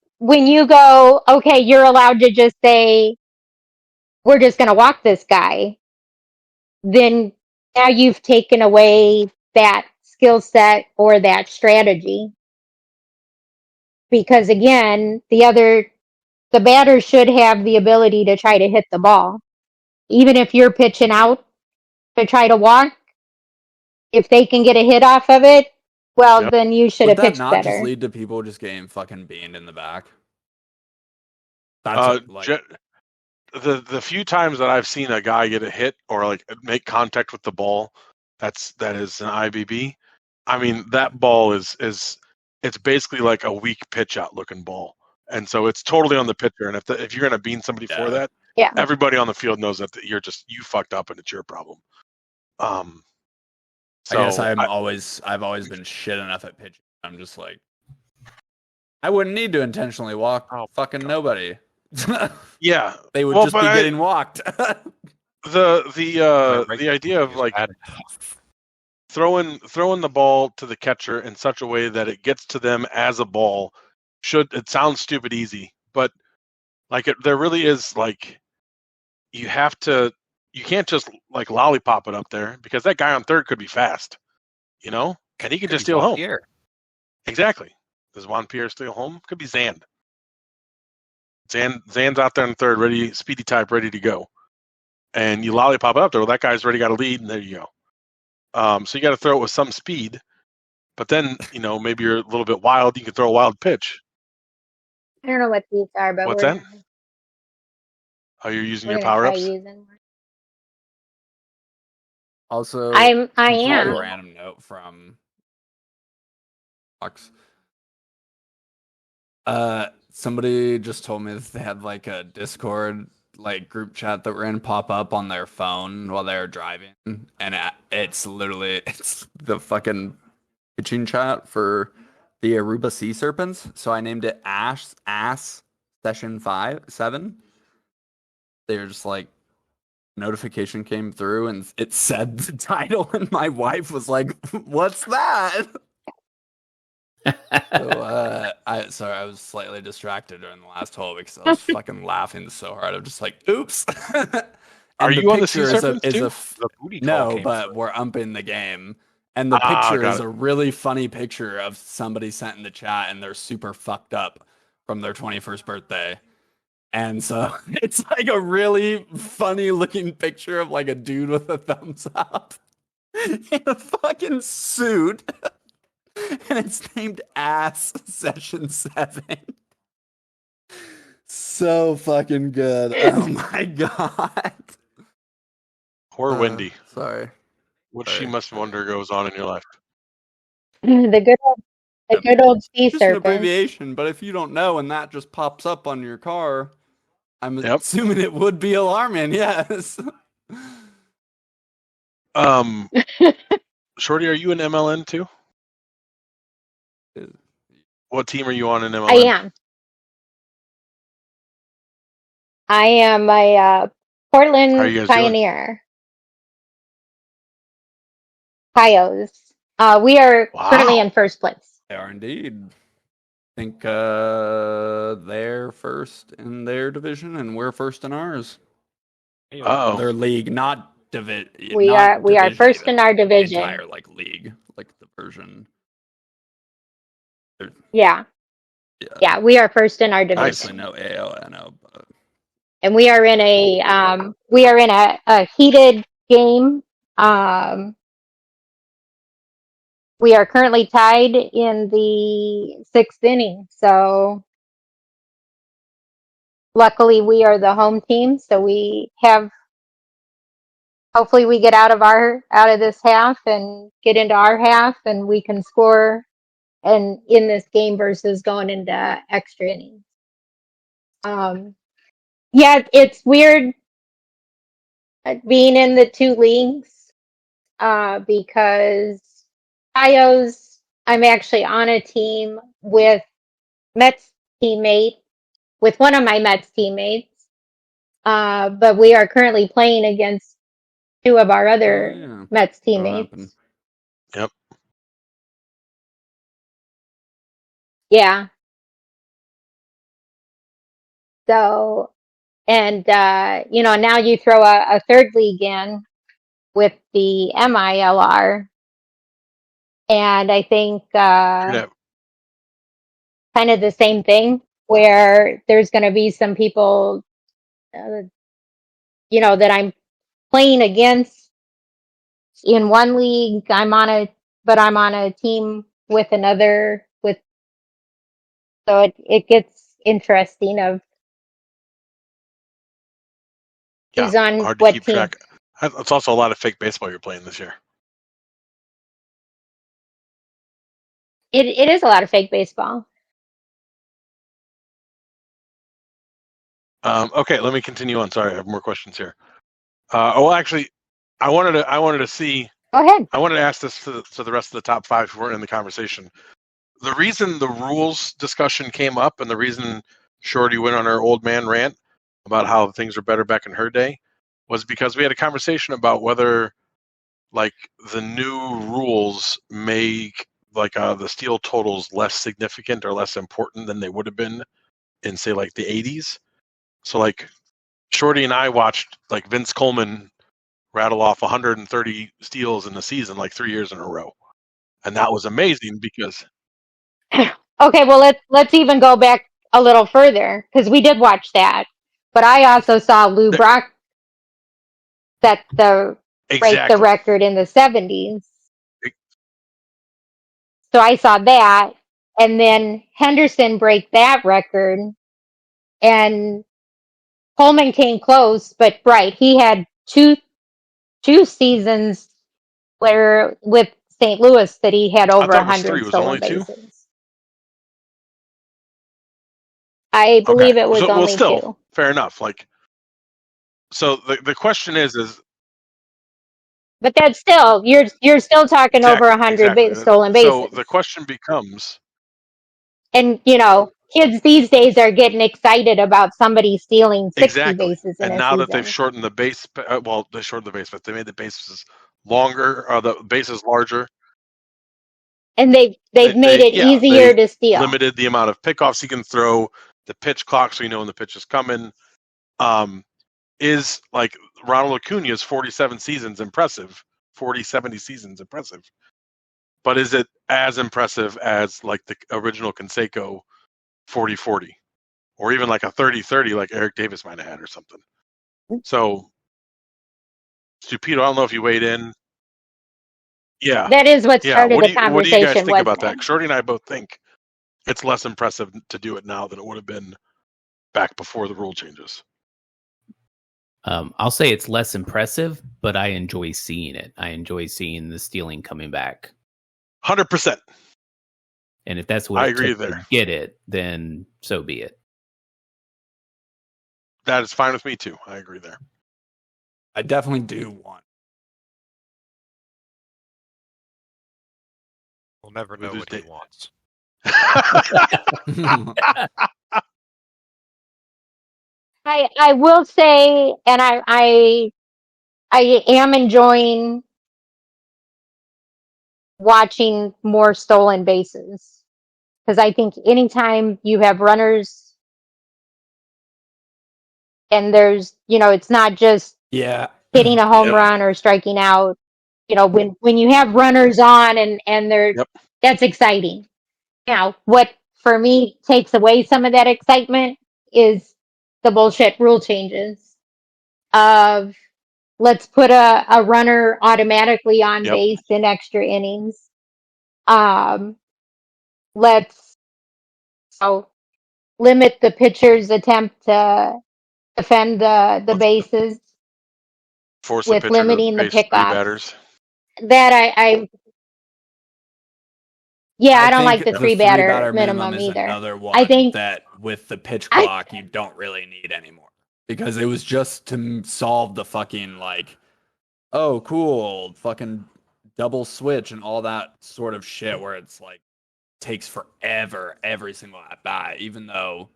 go, okay, you're allowed to just say we're just going to walk this guy, then now you've taken away that skill set or that strategy. Because again, the batter should have the ability to try to hit the ball. Even if you're pitching out to try to walk, if they can get a hit off of it, Well, Yep. then you should Would have that pitched not better. just lead to people just getting fucking beamed in the back? That's The few times that I've seen a guy get a hit or like make contact with the ball, that is an IBB. I mean, that ball is it's basically like a weak pitch out looking ball, and so it's totally on the pitcher. And if you're gonna bean somebody for that, Yeah. everybody on the field knows that you fucked up and it's your problem. So I guess I've always been shit enough at pitching. I'm just like, I wouldn't need to intentionally walk fucking nobody. yeah, They would just be getting walked. The idea of like throwing the ball to the catcher in such a way that it gets to them as a ball it sounds stupid easy, but like there really is like you can't just like lollipop it up there because that guy on third could be fast, and he can just steal home. Pierre. Exactly. Does Juan Pierre steal home? Could be Zand. Zand's out there in third, speedy type, ready to go. And you lollipop it up there. Well, that guy's already got a lead, and there you go. So you got to throw it with some speed. But then, maybe you're a little bit wild. You can throw a wild pitch. I don't know what these are, but What's that? Oh, you're using your power ups? Also, I completely am. random note from Fox. Somebody just told me that they had like a Discord like group chat that were in pop up on their phone while they were driving, and it's the fucking pitching chat for the Aruba Sea Serpents. So I named it Ass Session 7. They were just like, notification came through and it said the title, and my wife was like, "What's that?" So, I was slightly distracted during the last hole because I was fucking laughing so hard. I'm just like, "Oops." Are you on the Sea Serpents too? The booty call No, came but through. we're umping the game. And the picture got is it. a really funny picture of somebody sent in the chat, and they're super fucked up from their 21st birthday. And so it's like a really funny looking picture of like a dude with a thumbs up in a fucking suit. And it's named Ass Session 7. So fucking good. Oh my god. Poor Wendy. Sorry. What she must wonder goes on in your life. The good old sea Just an serpent. abbreviation, but if you don't know and that just pops up on your car, I'm assuming it would be alarming, yes. Shorty, are you in MLN too? What team are you on in MLN? I am a Portland Pioneer. Pios. We are currently in first place. They are indeed. I think they're first in their division and we're first in ours. Their league, not division. We are first in our division. Entire like league, like the version. Yeah, we are first in our division. Obviously, no ALNO, but and we are in a heated game. We are currently tied in the 6th inning, so luckily we are the home team. So hopefully we get out of this half and get into our half, and we can score and in this game versus going into extra innings. Yeah, it's weird being in the two leagues because I'm actually on a team with with one of my Mets teammates, but we are currently playing against two of our other Mets teammates. Yep. Yeah. So, and now you throw a third league in with the MILR, and I think kind of the same thing where there's going to be some people, that I'm playing against in one league. I'm on a team with another so it gets interesting of Yeah, who's on hard to what keep team. track. It's also a lot of fake baseball you're playing this year. It is a lot of fake baseball. Okay, let me continue on. Sorry, I have more questions here. Actually, I wanted to see. Go ahead. I wanted to ask this to the rest of the top five who weren't in the conversation. The reason the rules discussion came up and the reason Shorty went on her old man rant about how things were better back in her day was because we had a conversation about whether like the new rules make like the steal totals less significant or less important than they would have been in say like the 80s. So like Shorty and I watched like Vince Coleman rattle off 130 steals in a season like 3 years in a row. And that was amazing because Okay, well let's even go back a little further because we did watch that, but I also saw Lou Brock set break the exactly. record in the 70s. So I saw that, and then Henderson break that record, and Coleman came close, but right, he had two seasons where with St. Louis that he had I over thought it was 3. 100 It was stolen only 2. bases. I Okay. believe it was So, well, only still, 2. fair enough. Like, so the question is But that's still you're still talking over exactly. stolen So bases. the question becomes, And kids these days are getting excited about somebody stealing 60 exactly. bases in And a now that they've season. shortened the base, well, they shortened the base, but they made the bases longer, or the bases larger. And they've made it easier They to steal. limited the amount of pickoffs he can throw, the pitch clock, so you know when the pitch is coming. Is like Ronald Acuna's 47 seasons impressive, 40, 70 seasons impressive. But is it as impressive as like the original Canseco 40-40? Or even like a 30-30 like Eric Davis might have had or something. So, Stupido, I don't know if you weighed in. Yeah. That is what Yeah. started the What do you guys conversation, think about wasn't that? it? Shorty and I both think it's less impressive to do it now than it would have been back before the rule changes. I'll say it's less impressive, but I enjoy seeing it. I enjoy seeing the stealing coming back. 100%. And if that's what I it agree took there. to get it, then so be it. That is fine with me too. I agree there. I definitely do want. We'll never know what he wants. I will say, and I am enjoying watching more stolen bases because I think anytime you have runners and there's it's not just Yeah. hitting a home run or striking out. When you have runners on and they're that's exciting. Now, what for me takes away some of that excitement is the bullshit rule changes of let's put a runner automatically on base in extra innings. Let's limit the pitcher's attempt to defend the bases Force with the pitcher to limiting the base 3 pickoffs. batters. That I I don't like think the three batter minimum minimum is either. another one I think that with the pitch clock you don't really need anymore because it was just to solve the fucking like, oh cool, fucking double switch and all that sort of shit where it's like takes forever every single at bat, even though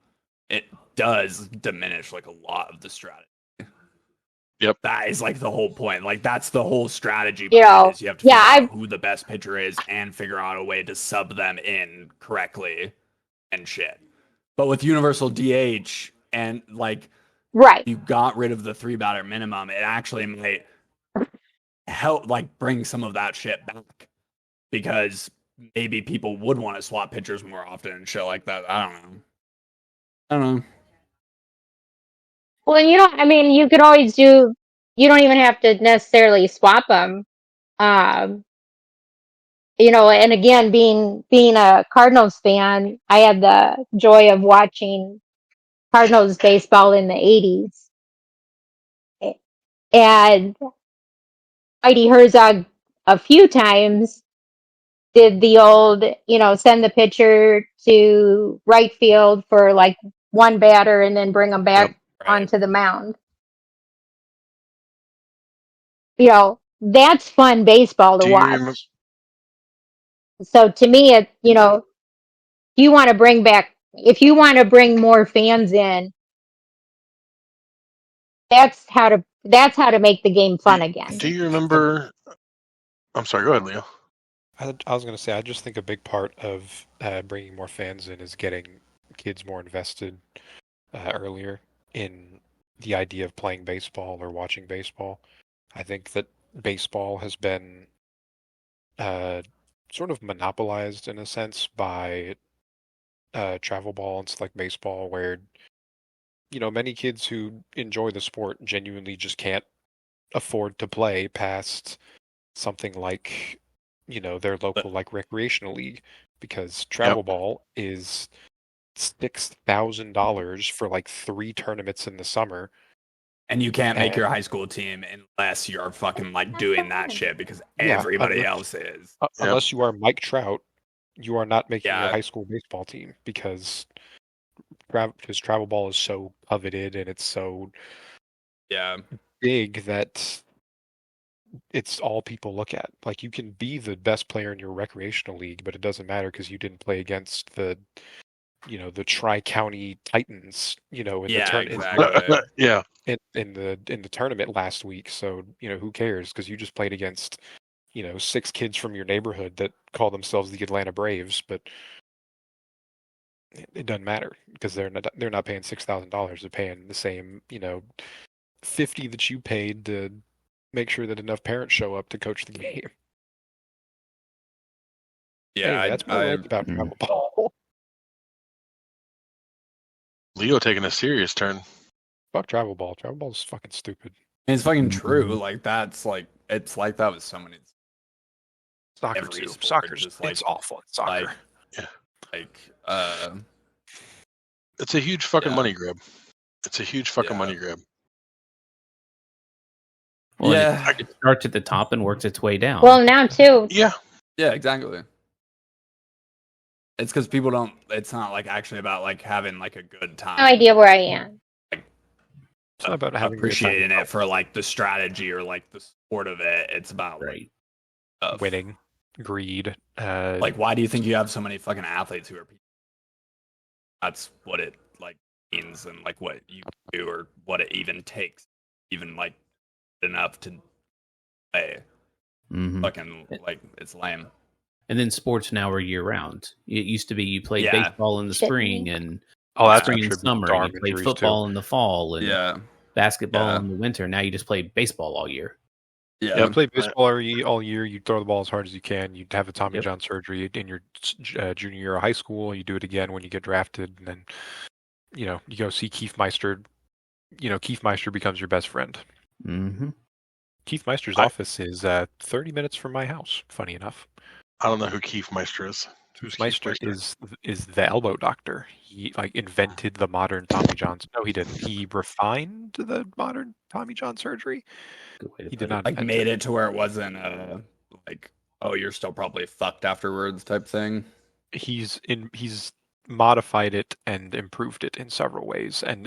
it does diminish like a lot of the strategy. Yep. That is like the whole point. Like that's the whole strategy. Is you have to figure out who the best pitcher is and figure out a way to sub them in correctly and shit. But with universal DH and like you got rid of the 3 batter minimum, it actually might help like bring some of that shit back because maybe people would want to swap pitchers more often and shit like that. I don't know. Well, you could always do. You don't even have to necessarily swap them. and again, being a Cardinals fan, I had the joy of watching Cardinals baseball in the 80s. And Heidi Herzog a few times did the old, send the pitcher to right field for like one batter and then bring them back onto the mound. That's fun baseball to watch. So to me, if you want to bring more fans in, that's how to make the game fun again. Do you remember? I'm sorry. Go ahead, Leo. I was going to say, I just think a big part of bringing more fans in is getting kids more invested earlier in the idea of playing baseball or watching baseball. I think that baseball has been sort of monopolized in a sense by travel ball and stuff like baseball, where many kids who enjoy the sport genuinely just can't afford to play past something like their local like recreational league, because travel ball is $6,000 for like 3 tournaments in the summer. And you can't make your high school team unless you're fucking like doing that shit, because everybody else is. Unless you are Mike Trout, you are not making your high school baseball team, because travel ball is so coveted and it's so big that it's all people look at. Like, you can be the best player in your recreational league, but it doesn't matter because you didn't play against the Tri-County Titans, in the tournament. In the tournament last week. So, who cares? Because you just played against, 6 kids from your neighborhood that call themselves the Atlanta Braves, but it doesn't matter because they're not paying $6,000. They're paying the same, $50 that you paid to make sure that enough parents show up to coach the game. Yeah, anyway, that's what I like about travel ball. Leo taking a serious turn. Fuck travel ball. Travel ball is fucking stupid. And it's fucking true. Like, that's like, it's like that with so many. Soccer too. Soccer just like, it's awful. Soccer. It's a huge fucking money grab. It's a huge fucking money grab. Well, it starts at the top and works its way down. Well, now too. Yeah, exactly. It's because people don't. It's not like actually about like having like a good time. No idea where I am. Like, it's not about having appreciating it for like the strategy or like the sport of it. It's about like winning, greed. Like, why do you think you have so many fucking athletes who are people? That's what it like means, and like what you do or what it even takes, even like enough to play. Fucking like, it's lame. And then sports now are year round. It used to be you played baseball in the spring and spring and summer. And you played football in the fall and basketball in the winter. Now you just play baseball all year. Yeah, you play baseball all year. You throw the ball as hard as you can. You have a Tommy John surgery in your junior year of high school. You do it again when you get drafted, and then you go see Keith Meister. Keith Meister becomes your best friend. Mm-hmm. Keith Meister's office is 30 minutes from my house. Funny enough. I don't know who Keith Meister is. Keith Meister is the elbow doctor. He like invented the modern Tommy John. No, he didn't. He refined the modern Tommy John surgery. He did not like made it to where it wasn't like, oh, you're still probably fucked afterwards type thing. He's modified it and improved it in several ways, and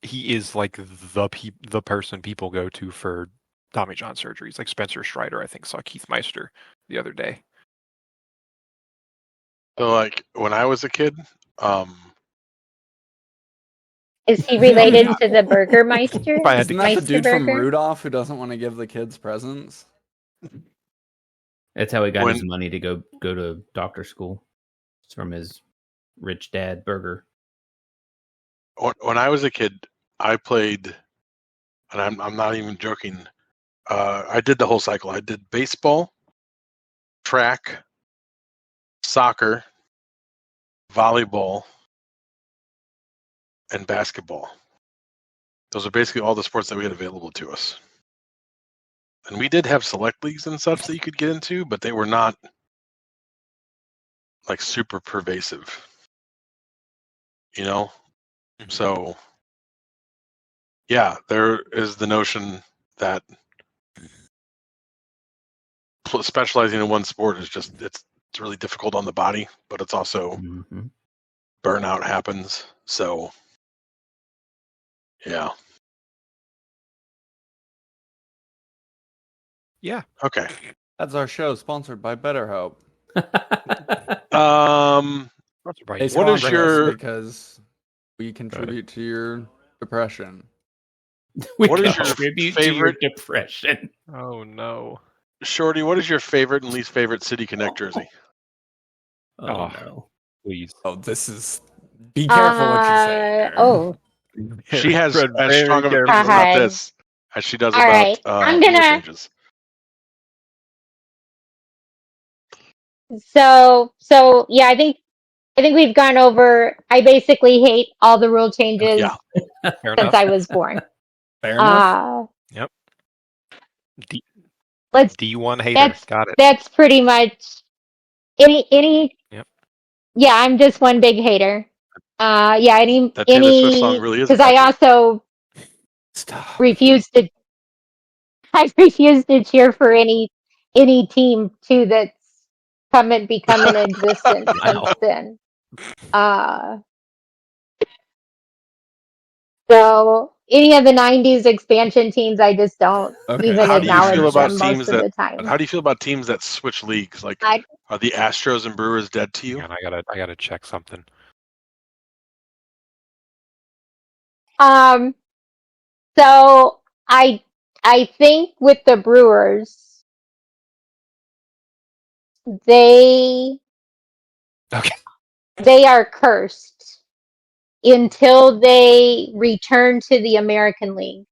he is like the person people go to for Tommy John surgeries. Like Spencer Strider, I think, saw Keith Meister the other day. So, like, when I was a kid, is he related to the Burgermeister? Isn't that the dude from Rudolph who doesn't want to give the kids presents? That's how he got his money to go to doctor school. It's from his rich dad, Burger. When I was a kid, I played, and I'm not even joking. I did the whole cycle. I did baseball, track, soccer, volleyball, and basketball. Those are basically all the sports that we had available to us. And we did have select leagues and such that you could get into, but they were not like super pervasive. Mm-hmm. So yeah, there is the notion that specializing in one sport is just it's really difficult on the body, but it's also burnout happens. So yeah. Yeah. Okay. That's our show, sponsored by BetterHelp. What is your because we contribute to your depression. What is your favorite depression? Oh no. Shorty, what is your favorite and least favorite City Connect jersey? Oh no. Please. Oh, this is be careful what you say. Oh. She has as strong of an opinion about this as she does about right. I'm rule gonna changes. So yeah, I think we've gone over. I basically hate all the rule changes since I was born. Fair enough. Yep. Let's D1 hater. Got it. That's pretty much any. Yep. Yeah, I'm just one big hater. Yeah, any Taylor Swift song really is because I also refuse to. I refuse to cheer for any team too that's become in existence since then. So any of the '90s expansion teams, I just don't even acknowledge them most of the time. How do you feel about teams that switch leagues? Like, are the Astros and Brewers dead to you? And I gotta check something. So I think with the Brewers, they are cursed until they return to the American League.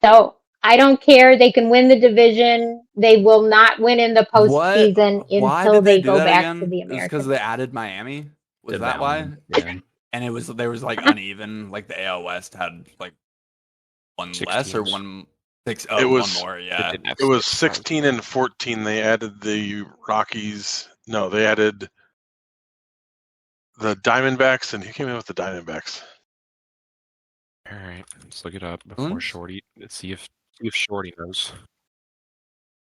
So I don't care. They can win the division. They will not win in the postseason until they go back to the American League. Because they added Miami? Was that why? Yeah. And there was like uneven. Like the AL West had like one less or one six. Oh, one more. Yeah. It was 16 and 14. They added the Rockies. No, they added the Diamondbacks, and who came in with the Diamondbacks? All right, let's look it up before Shorty. Let's see if Shorty knows.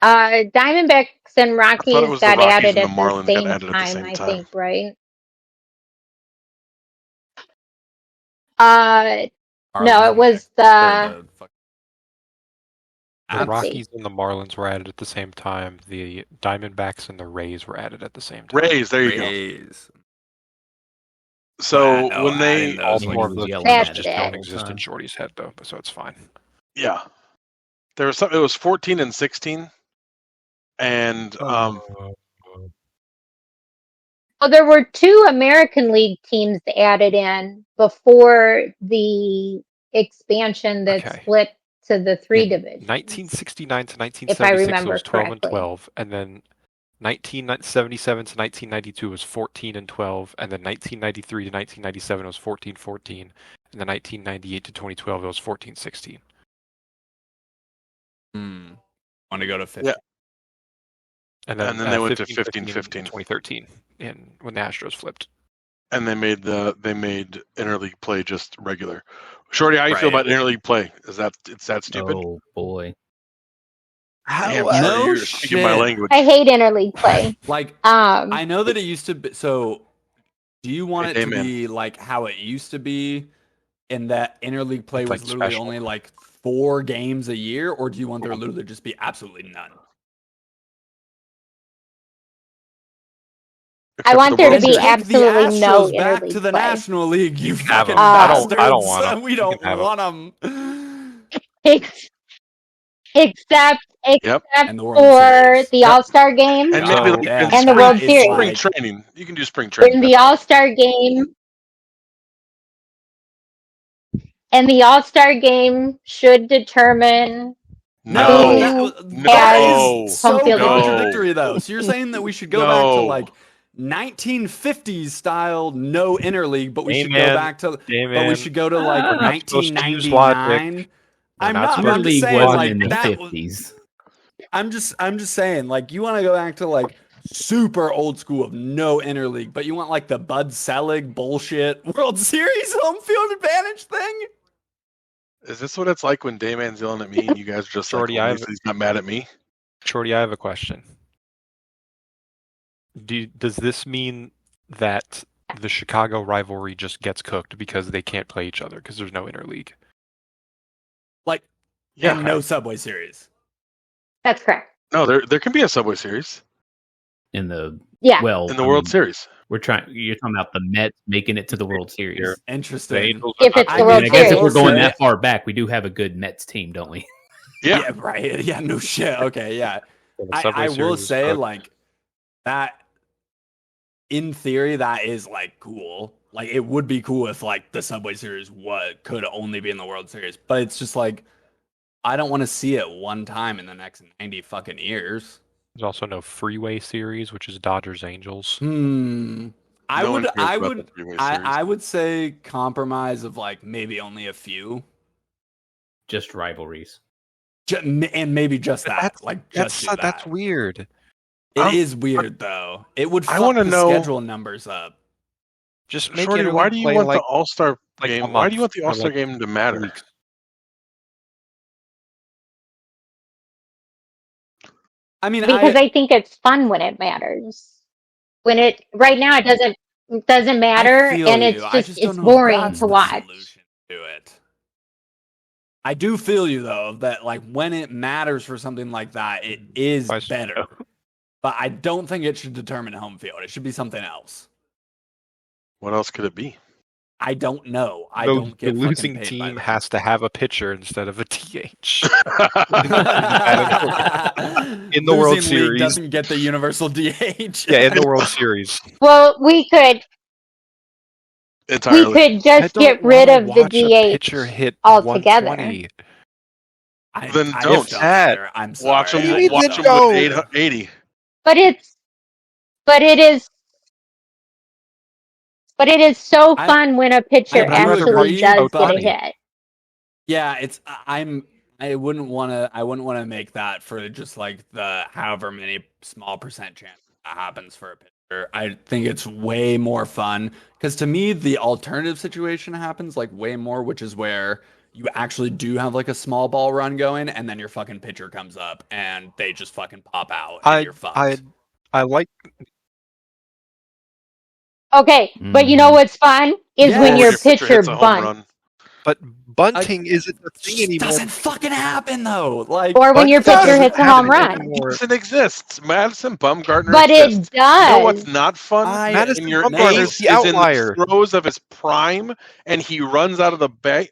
Diamondbacks and Rockies got added at the same time, I think, right? No, it was the Rockies and the Marlins were added at the same time. The Diamondbacks and the Rays were added at the same time. Rays, there you go. So when they all four of those just don't exist in Shorty's head though, so it's fine. Yeah, there was it was 14 and 16, and well, there were 2 American League teams added in before the expansion that split to the 3 divisions. 1969 to 1976 was 12 and 12, and then 1977 to 1992 was 14 and 12, and then 1993 to 1997 was 14-14, and then 1998 to 2012 it was 14-16. Want to go to 15? Yeah. And then they went to 15-15 2013, and when the Astros flipped. And they made interleague play just regular. Shorty, how you feel about interleague play? Is that stupid? Oh boy. No shit. My language. I hate interleague play. Like, I know that it used to be. So, do you want it to be like how it used to be, in that interleague play was literally only like 4 games a year, or do you want there literally just be absolutely none? I want there to be absolutely no interleague back to the play. National League. You fucking bastards. I don't want them. We don't want them. Except and for the All-Star game and, and the World Series. Spring training. You can do spring training. In the All-Star game. And the All-Star game should determine No. That is so contradictory, though. So you're saying that we should go back to like 1950s style no interleague, but we should go back to but we should go to like 1999. I'm just saying like in the that 50s. I'm just saying, like, you want to go back to like super old school of no interleague, but you want like the Bud Selig bullshit World Series home field advantage thing? Is this what it's like when Dayman's yelling at me and you guys are just Shorty, like, well, he's not mad at me? Shorty, I have a question. Does this mean that the Chicago rivalry just gets cooked because they can't play each other because there's no interleague? Like, yeah, and no Subway Series. That's correct. No, there can be a Subway Series. In the in the World Series. You're talking about the Mets making it to the World Series. Interesting. If it's the World Series. I guess if we're going that far back, we do have a good Mets team, don't we? Yeah, right. Yeah, no shit. Okay, yeah. I will say, like, that, in theory, that is, like, cool. Like, it would be cool if, like, the Subway Series could only be in the World Series. But it's just, like, I don't want to see it one time in the next 90 fucking years. There's also no Freeway Series, which is Dodgers Angels. I would say compromise of like maybe only a few, just rivalries, and maybe just that. That's weird. It is weird though. It would fuck the schedule numbers up. Just make Shorty, why do you want the All-Star game? Why do you want the All-Star game to matter? I mean, because I think it's fun when it matters. Right now it doesn't matter, and it's boring to watch. I do feel you though that like when it matters for something like that, it is better. But I don't think it should determine home field. It should be something else. What else could it be? I don't know. I don't get the losing team has to have a pitcher instead of a DH. In the World Series, doesn't get the universal DH. Yeah, in the World Series. Well, we could just get rid of the DH hit altogether. Then don't. I'm sorry. Watch him with 80. But it is so fun when a pitcher actually does get a hit. Yeah, I wouldn't want to make that for just like the however many small percent chance that happens for a pitcher. I think it's way more fun because to me the alternative situation happens like way more, which is where you actually do have like a small ball run going, and then your fucking pitcher comes up and they just fucking pop out. And you're fucked. I like. Okay, but you know what's fun is when your pitcher bunts. But bunting isn't a thing anymore. It doesn't fucking happen though. Like, or when your pitcher hits a home run. It doesn't exist. Madison Bumgarner. But exists. It does. You know what's not fun? Madison Bumgarner is the outlier. In the throes of his prime, and he runs out of the bag.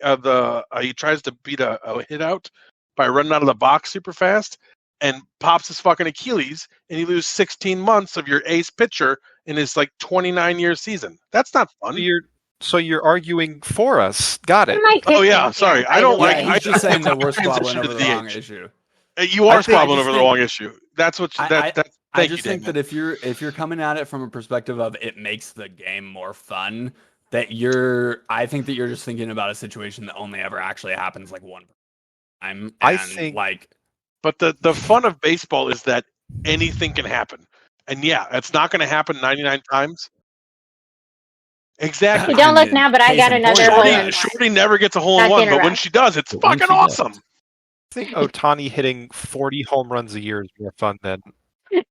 He tries to beat a hit out by running out of the box super fast, and pops his fucking Achilles, and you lose 16 months of your ace pitcher in his like 29-year season. That's not fun. So you're arguing for us. Got it. Oh yeah, sorry. I don't like. I'm just saying that we're squabbling over the wrong issue. You are squabbling over the wrong issue. That's what. I just think that if you're coming at it from a perspective of it makes the game more fun, I think that you're just thinking about a situation that only ever actually happens like one time. But the fun of baseball is that anything can happen. And yeah, it's not going to happen 99 times. Exactly. Don't look now, but I got another hole. Shorty never gets a hole in one, but when she does, it's fucking awesome. I think Ohtani hitting 40 home runs a year is more fun than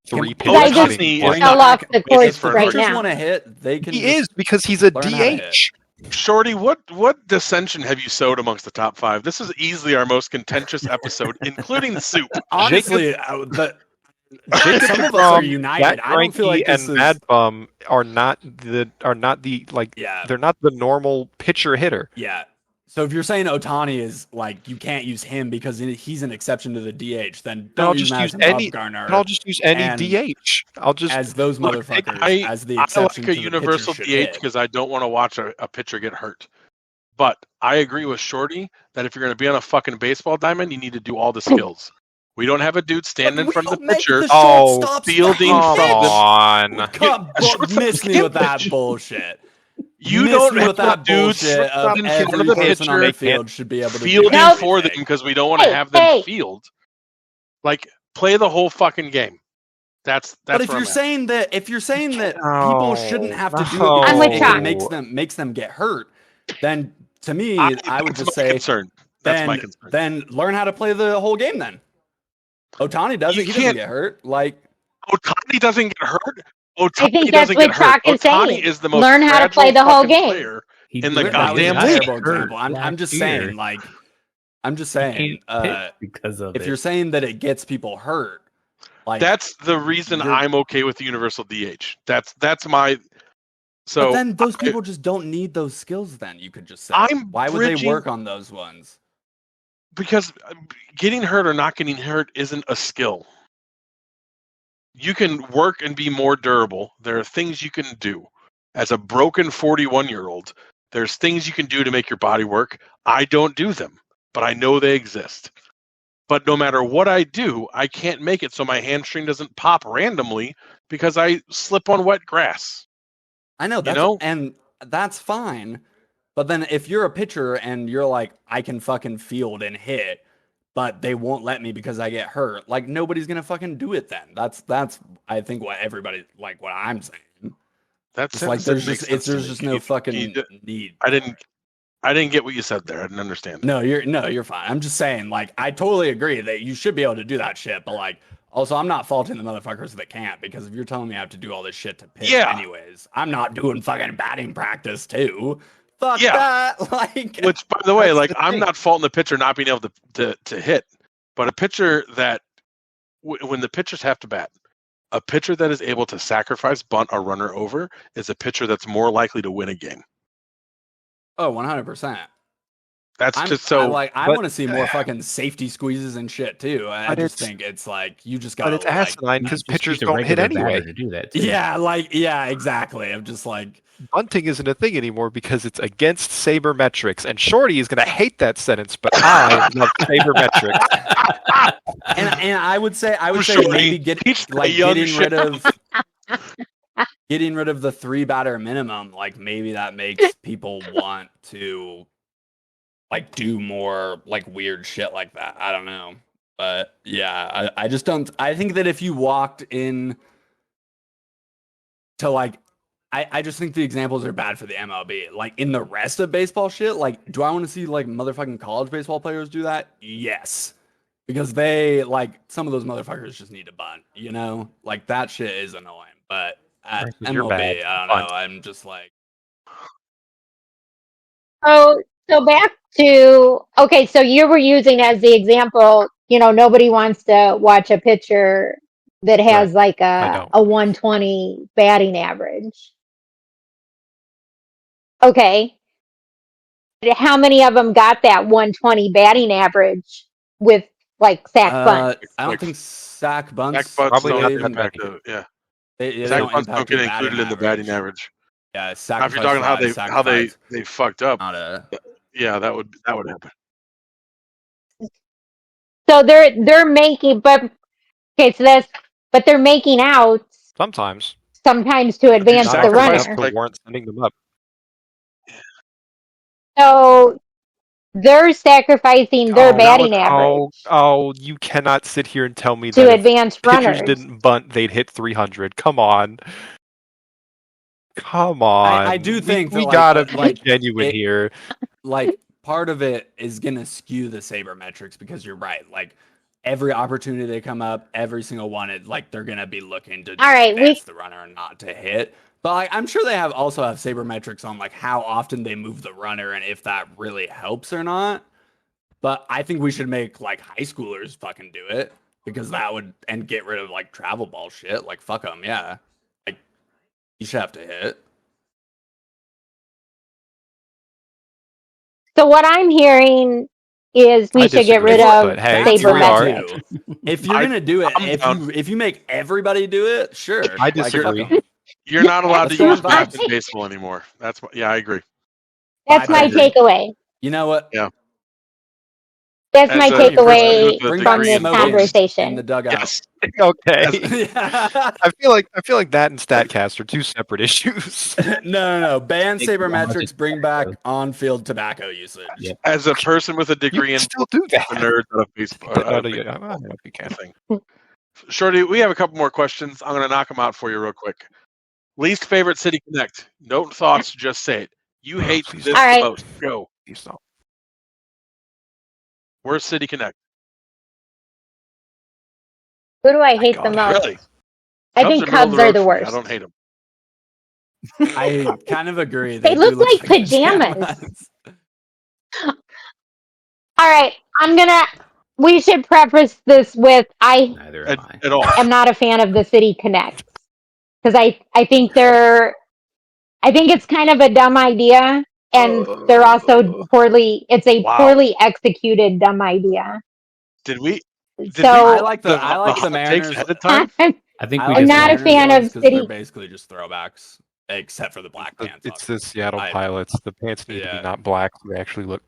3 pitches. I just fell off the course right now. Want to hit, they can. He is because he's a DH. Shorty, what dissension have you sowed amongst the top 5? This is easily our most contentious episode, including the soup. Honestly, some of us are united. I don't feel like this and Mad Bum are not the they're not the normal pitcher hitter. Yeah. So if you're saying Ohtani is like you can't use him because he's an exception to the DH, then don't use any. I'll just use any DH. I'll just as those motherfuckers as the exception. I like a universal DH because I don't want to watch a pitcher get hurt. But I agree with Shorty that if you're going to be on a fucking baseball diamond, you need to do all the skills. We don't have a dude standing in front of the pitcher, fielding from the. Miss me with that bullshit. You don't have that dudes in front of the pitcher on the field should be able to fielding for them because we don't want to have them field. Like, Play the whole fucking game. That's but if you're saying that people shouldn't have to do it because it makes them get hurt, then to me, I would just say that's my concern. Then learn how to play the whole game. Then Ohtani doesn't. He doesn't get hurt. Like Ohtani doesn't get hurt. Ohtani I think that's what Chalk is saying. Is the most learn how to play the whole game. In the goddamn league. I'm just saying, like, because of if you're saying that it gets people hurt, like that's the reason I'm okay with the universal DH. That's my. So but then those people just don't need those skills. Then you could just say, why would they work on those ones? Because getting hurt or not getting hurt isn't a skill. You can work and be more durable. There are things you can do. As a broken 41-year-old, there's things you can do to make your body work. I don't do them, but I know they exist. But no matter what I do, I can't make it so my hamstring doesn't pop randomly because I slip on wet grass. I know, and that's fine. But then if you're a pitcher and you're like, I can fucking field and hit, but they won't let me because I get hurt, like nobody's gonna fucking do it then. That's I think what I'm saying. That's like there's just no fucking need. I didn't get what you said there. I didn't understand. No, you're fine. I'm just saying, like, I totally agree that you should be able to do that shit, but like also I'm not faulting the motherfuckers that can't, because if you're telling me I have to do all this shit to pitch anyways, I'm not doing fucking batting practice too. Fuck that. Like, which, by the way, like, I'm not faulting the pitcher not being able to hit, but a pitcher that when the pitchers have to bat, a pitcher that is able to sacrifice, bunt a runner over is a pitcher that's more likely to win a game. Oh, 100%. That's just so. I want to see more fucking safety squeezes and shit too. I just think it's like you just got. But it's asinine because pitchers don't hit anyway. To do that too. Yeah, exactly. I'm just like, bunting isn't a thing anymore because it's against sabermetrics, and Shorty is going to hate that sentence, but I love sabermetrics. and I would say maybe getting rid of the 3-batter minimum. Like maybe that makes people want to like do more like weird shit like that. I don't know, but yeah, I just don't. I think that if you walked in to like. I just think the examples are bad for the MLB. Like, in the rest of baseball shit, like, do I want to see, like, motherfucking college baseball players do that? Yes. Because they, like, some of those motherfuckers just need to bunt, you know? Like, that shit is annoying. But at MLB, I don't know. I'm just like... So back to... Okay, so you were using as the example, you know, nobody wants to watch a pitcher that has, like, a 120 batting average. Okay. How many of them got that 120 batting average with like sack bunts? I don't think sack bunts probably not that back to, sack bunts don't get included in the batting average. Yeah, if you're talking how they fucked up, that would happen. So they're making, but they're making outs sometimes to advance the runner. Weren't sending them up. So they're sacrificing their batting average. Oh, you cannot sit here and tell me to that advance if pitchers runners didn't bunt, they'd hit 300. Come on. I do think we gotta be genuine here. Like, part of it is gonna skew the sabermetrics because you're right. Like, every opportunity they come up, every single one, they're gonna be looking to advance the runner and not to hit. But like, I'm sure they also have sabermetrics on like how often they move the runner and if that really helps or not. But I think we should make like high schoolers fucking do it, because that would, and get rid of like travel ball shit. Like, fuck them, yeah. Like, you should have to hit. So what I'm hearing is we should get rid of sabermetrics. If you're gonna do it, if you make everybody do it, sure. I disagree. You're not allowed to use bats in baseball anymore. I agree. That's my takeaway. You know what? Yeah. That's my takeaway from this conversation. In the dugout. Yes. Okay. I feel like that and StatCast are two separate issues. No. Ban sabermetrics. Bring back on-field tobacco usage. Yep. As a person with a degree in still do that. Nerds out of baseball. Shorty, we have a couple more questions. I'm going to knock them out for you real quick. Least favorite City Connect. No thoughts, just say it. You hate this the most. Go. Where's City Connect? Who do I hate the most? Really? I think Cubs are the worst. I don't hate them. I kind of agree. They look like pajamas. All right, we should preface this with Neither am I. At all. I'm not a fan of the City Connects because I think it's kind of a dumb idea, and they're also poorly executed dumb idea. I like the Mariners ahead of time. I think I'm not a fan of City. They're basically just throwbacks, except for the black pants. It's the Seattle Pilots. The pants need to be not black. They actually look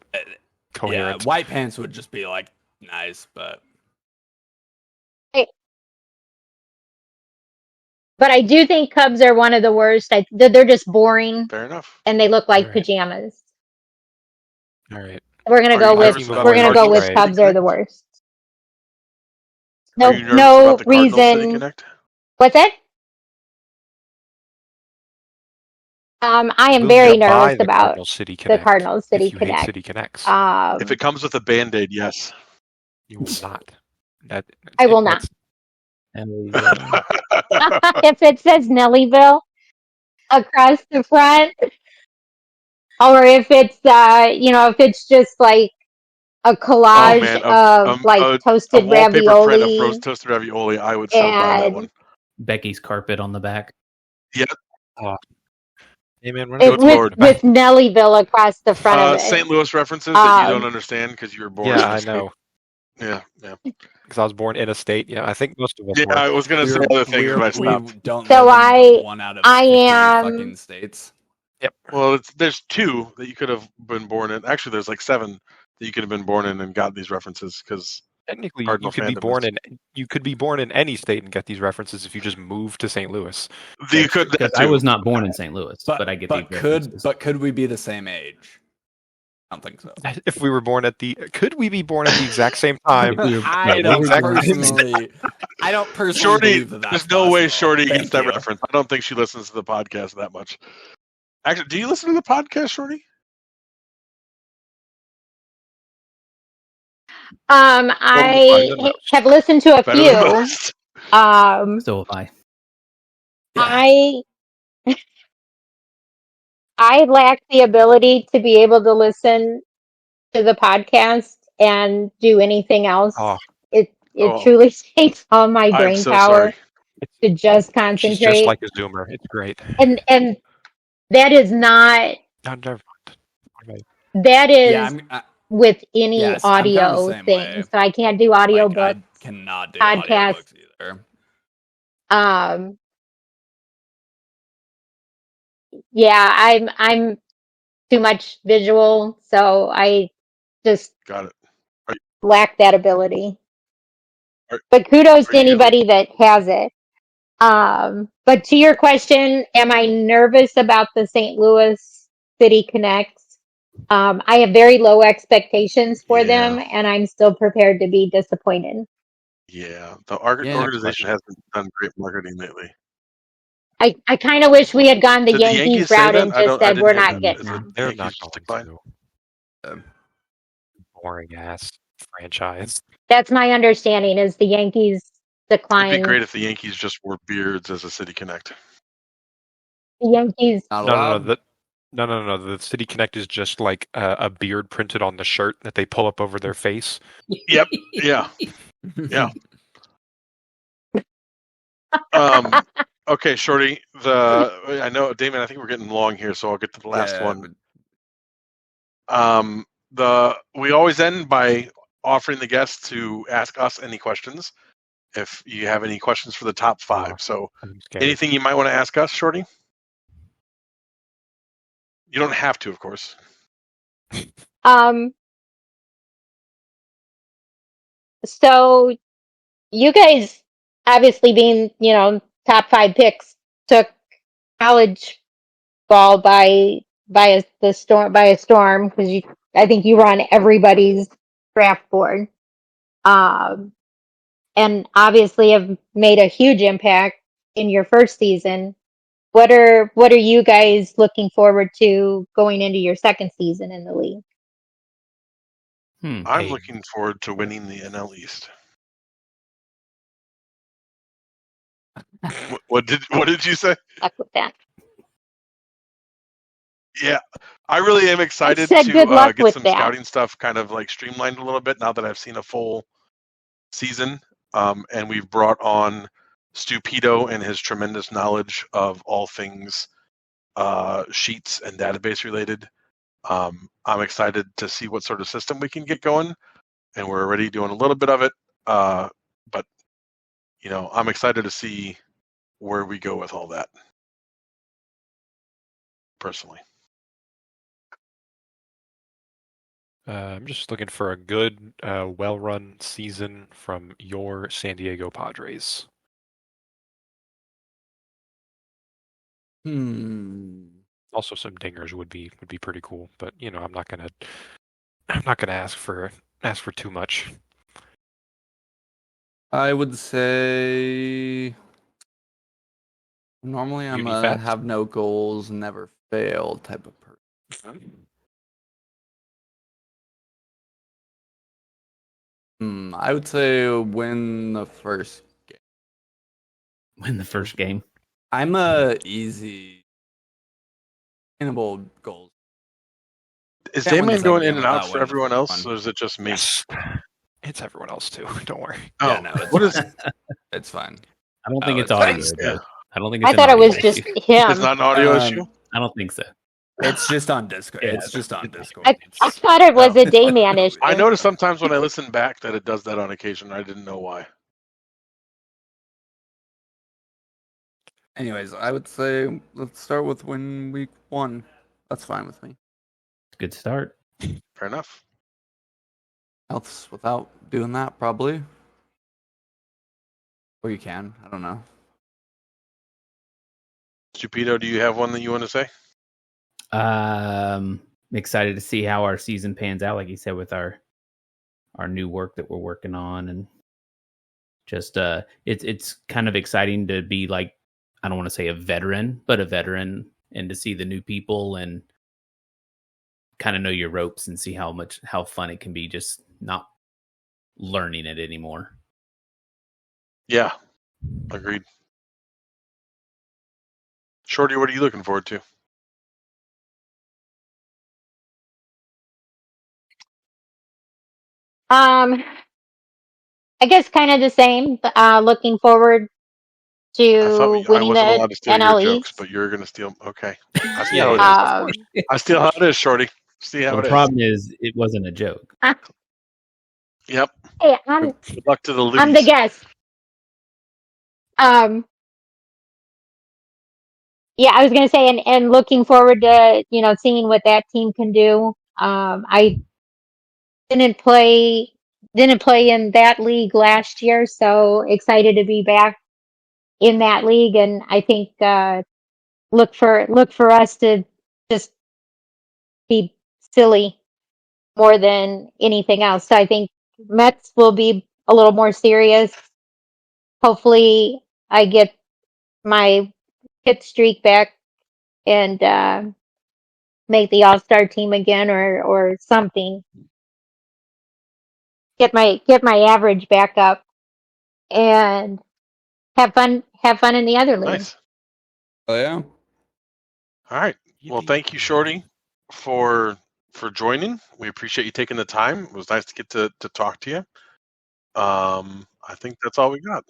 coherent. Yeah, white pants would just be like nice, but. But I do think Cubs are one of the worst. They're just boring. Fair enough. And they look like pajamas. All right. We're gonna go with Cubs are the worst. No reason. What's that? I am very nervous about the Cardinals City Connect. City Connects. If it comes with a Band-Aid, yes. You will not. I will not. If it says Nellyville across the front, or if it's if it's just like a collage of toasted ravioli, of toasted ravioli, I would so buy that one. Becky's carpet on the back. Yeah. Hey man, with Nellyville across the front of it. St. Louis references that you don't understand because you were born. Yeah, I know. Yeah. Because I was born in a state. Yeah, I think most of us. Yeah, I was gonna say other things, but I stopped. Don't so one out of I am fucking states. Yep. Well, there's 2 that you could have been born in. Actually, there's like 7 that you could have been born in and got these references because. Technically, you could be born in any state and get these references if you just move to St. Louis. You could. I was not born in St. Louis, but I get these references. But could we be the same age? I don't think so. If we were born could we be born at the exact same time? I don't personally Shorty, believe that. There's no way Shorty gets that reference. I don't think she listens to the podcast that much. Actually, do you listen to the podcast, Shorty? I have listened to a few. So have I. I lack the ability to be able to listen to the podcast and do anything else. It truly takes all my brain power to just concentrate. She's just like a Zoomer. It's great. And that is not. That is with any audio thing. Way. So I can't do audio books. I cannot do podcasts either. Yeah, I'm too much visual, so I just lack that ability. But kudos to anybody that has it. But to your question, am I nervous about the St. Louis City Connects? I have very low expectations for them, and I'm still prepared to be disappointed. Yeah, the organization hasn't done great marketing lately. I kind of wish we had gone the Yankees route and just said we're not getting them. They're not going to. Boring ass franchise. That's my understanding. Is the Yankees decline? It'd be great if the Yankees just wore beards as a City Connect. The Yankees. No. The City Connect is just like a beard printed on the shirt that they pull up over their face. Yep. Yeah. Okay, Shorty. I know, Damon. I think we're getting long here, so I'll get to the last one. We always end by offering the guests to ask us any questions. If you have any questions for the top 5, so anything you might want to ask us, Shorty. You don't have to, of course. So you guys, obviously being, top 5 picks, took college ball by a storm because I think you were on everybody's draft board. and obviously have made a huge impact in your first season. What are you guys looking forward to going into your second season in the league? I'm looking forward to winning the NL East. What did you say? Luck with that. Yeah, I really am excited to get some scouting stuff kind of like streamlined a little bit now that I've seen a full season. And we've brought on Stupido and his tremendous knowledge of all things sheets and database related. I'm excited to see what sort of system we can get going, and we're already doing a little bit of it. But I'm excited to see where we go with all that. Personally, I'm just looking for a good, well-run season from your San Diego Padres. Also, some dingers would be pretty cool, but I'm not gonna ask for too much. I would say normally I'm a have no goals, never fail type of person. I would say win the first game. Win the first game. I'm a easy attainable goals. Is Dayman going in and out for everyone else, or is it just me? It's everyone else too. Don't worry. Oh, yeah, no, it's it's fine. I don't think it's audio. Yeah. I don't think. It's I thought it was just him. It's not an audio issue. I don't think so. It's just on Discord. It's just on Discord. I thought it was a Dayman issue. I noticed sometimes when I listen back that it does that on occasion. I didn't know why. Anyways, I would say let's start with win week 1. That's fine with me. Good start. Fair enough. Else without doing that, probably. Or you can. I don't know. Stupido, do you have one that you want to say? I'm excited to see how our season pans out, like you said, with our new work that we're working on, and just it's kind of exciting to be like, I don't want to say a veteran, but a veteran, and to see the new people and kind of know your ropes and see how fun it can be just not learning it anymore. Yeah, agreed. Shorty, what are you looking forward to? I guess kind of the same. Looking forward to winning I wasn't allowed to steal NL your East. jokes, but you're going to steal. Okay, I see how it is. I steal how it is, Shorty. See how the problem is it wasn't a joke. Yep. Hey, good luck to the Louis. I'm the guest. Yeah, I was going to say, and looking forward to seeing what that team can do. I didn't play in that league last year, so excited to be back in that league, and I think look for us to just be silly more than anything else. So I think Mets will be a little more serious. Hopefully, I get my hit streak back and make the All-Star team again, or something. Get my average back up and have fun in the other league. Nice. Oh yeah. All right. Well, thank you, Shorty, for joining. We appreciate you taking the time. It was nice to get to talk to you. I think that's all we got.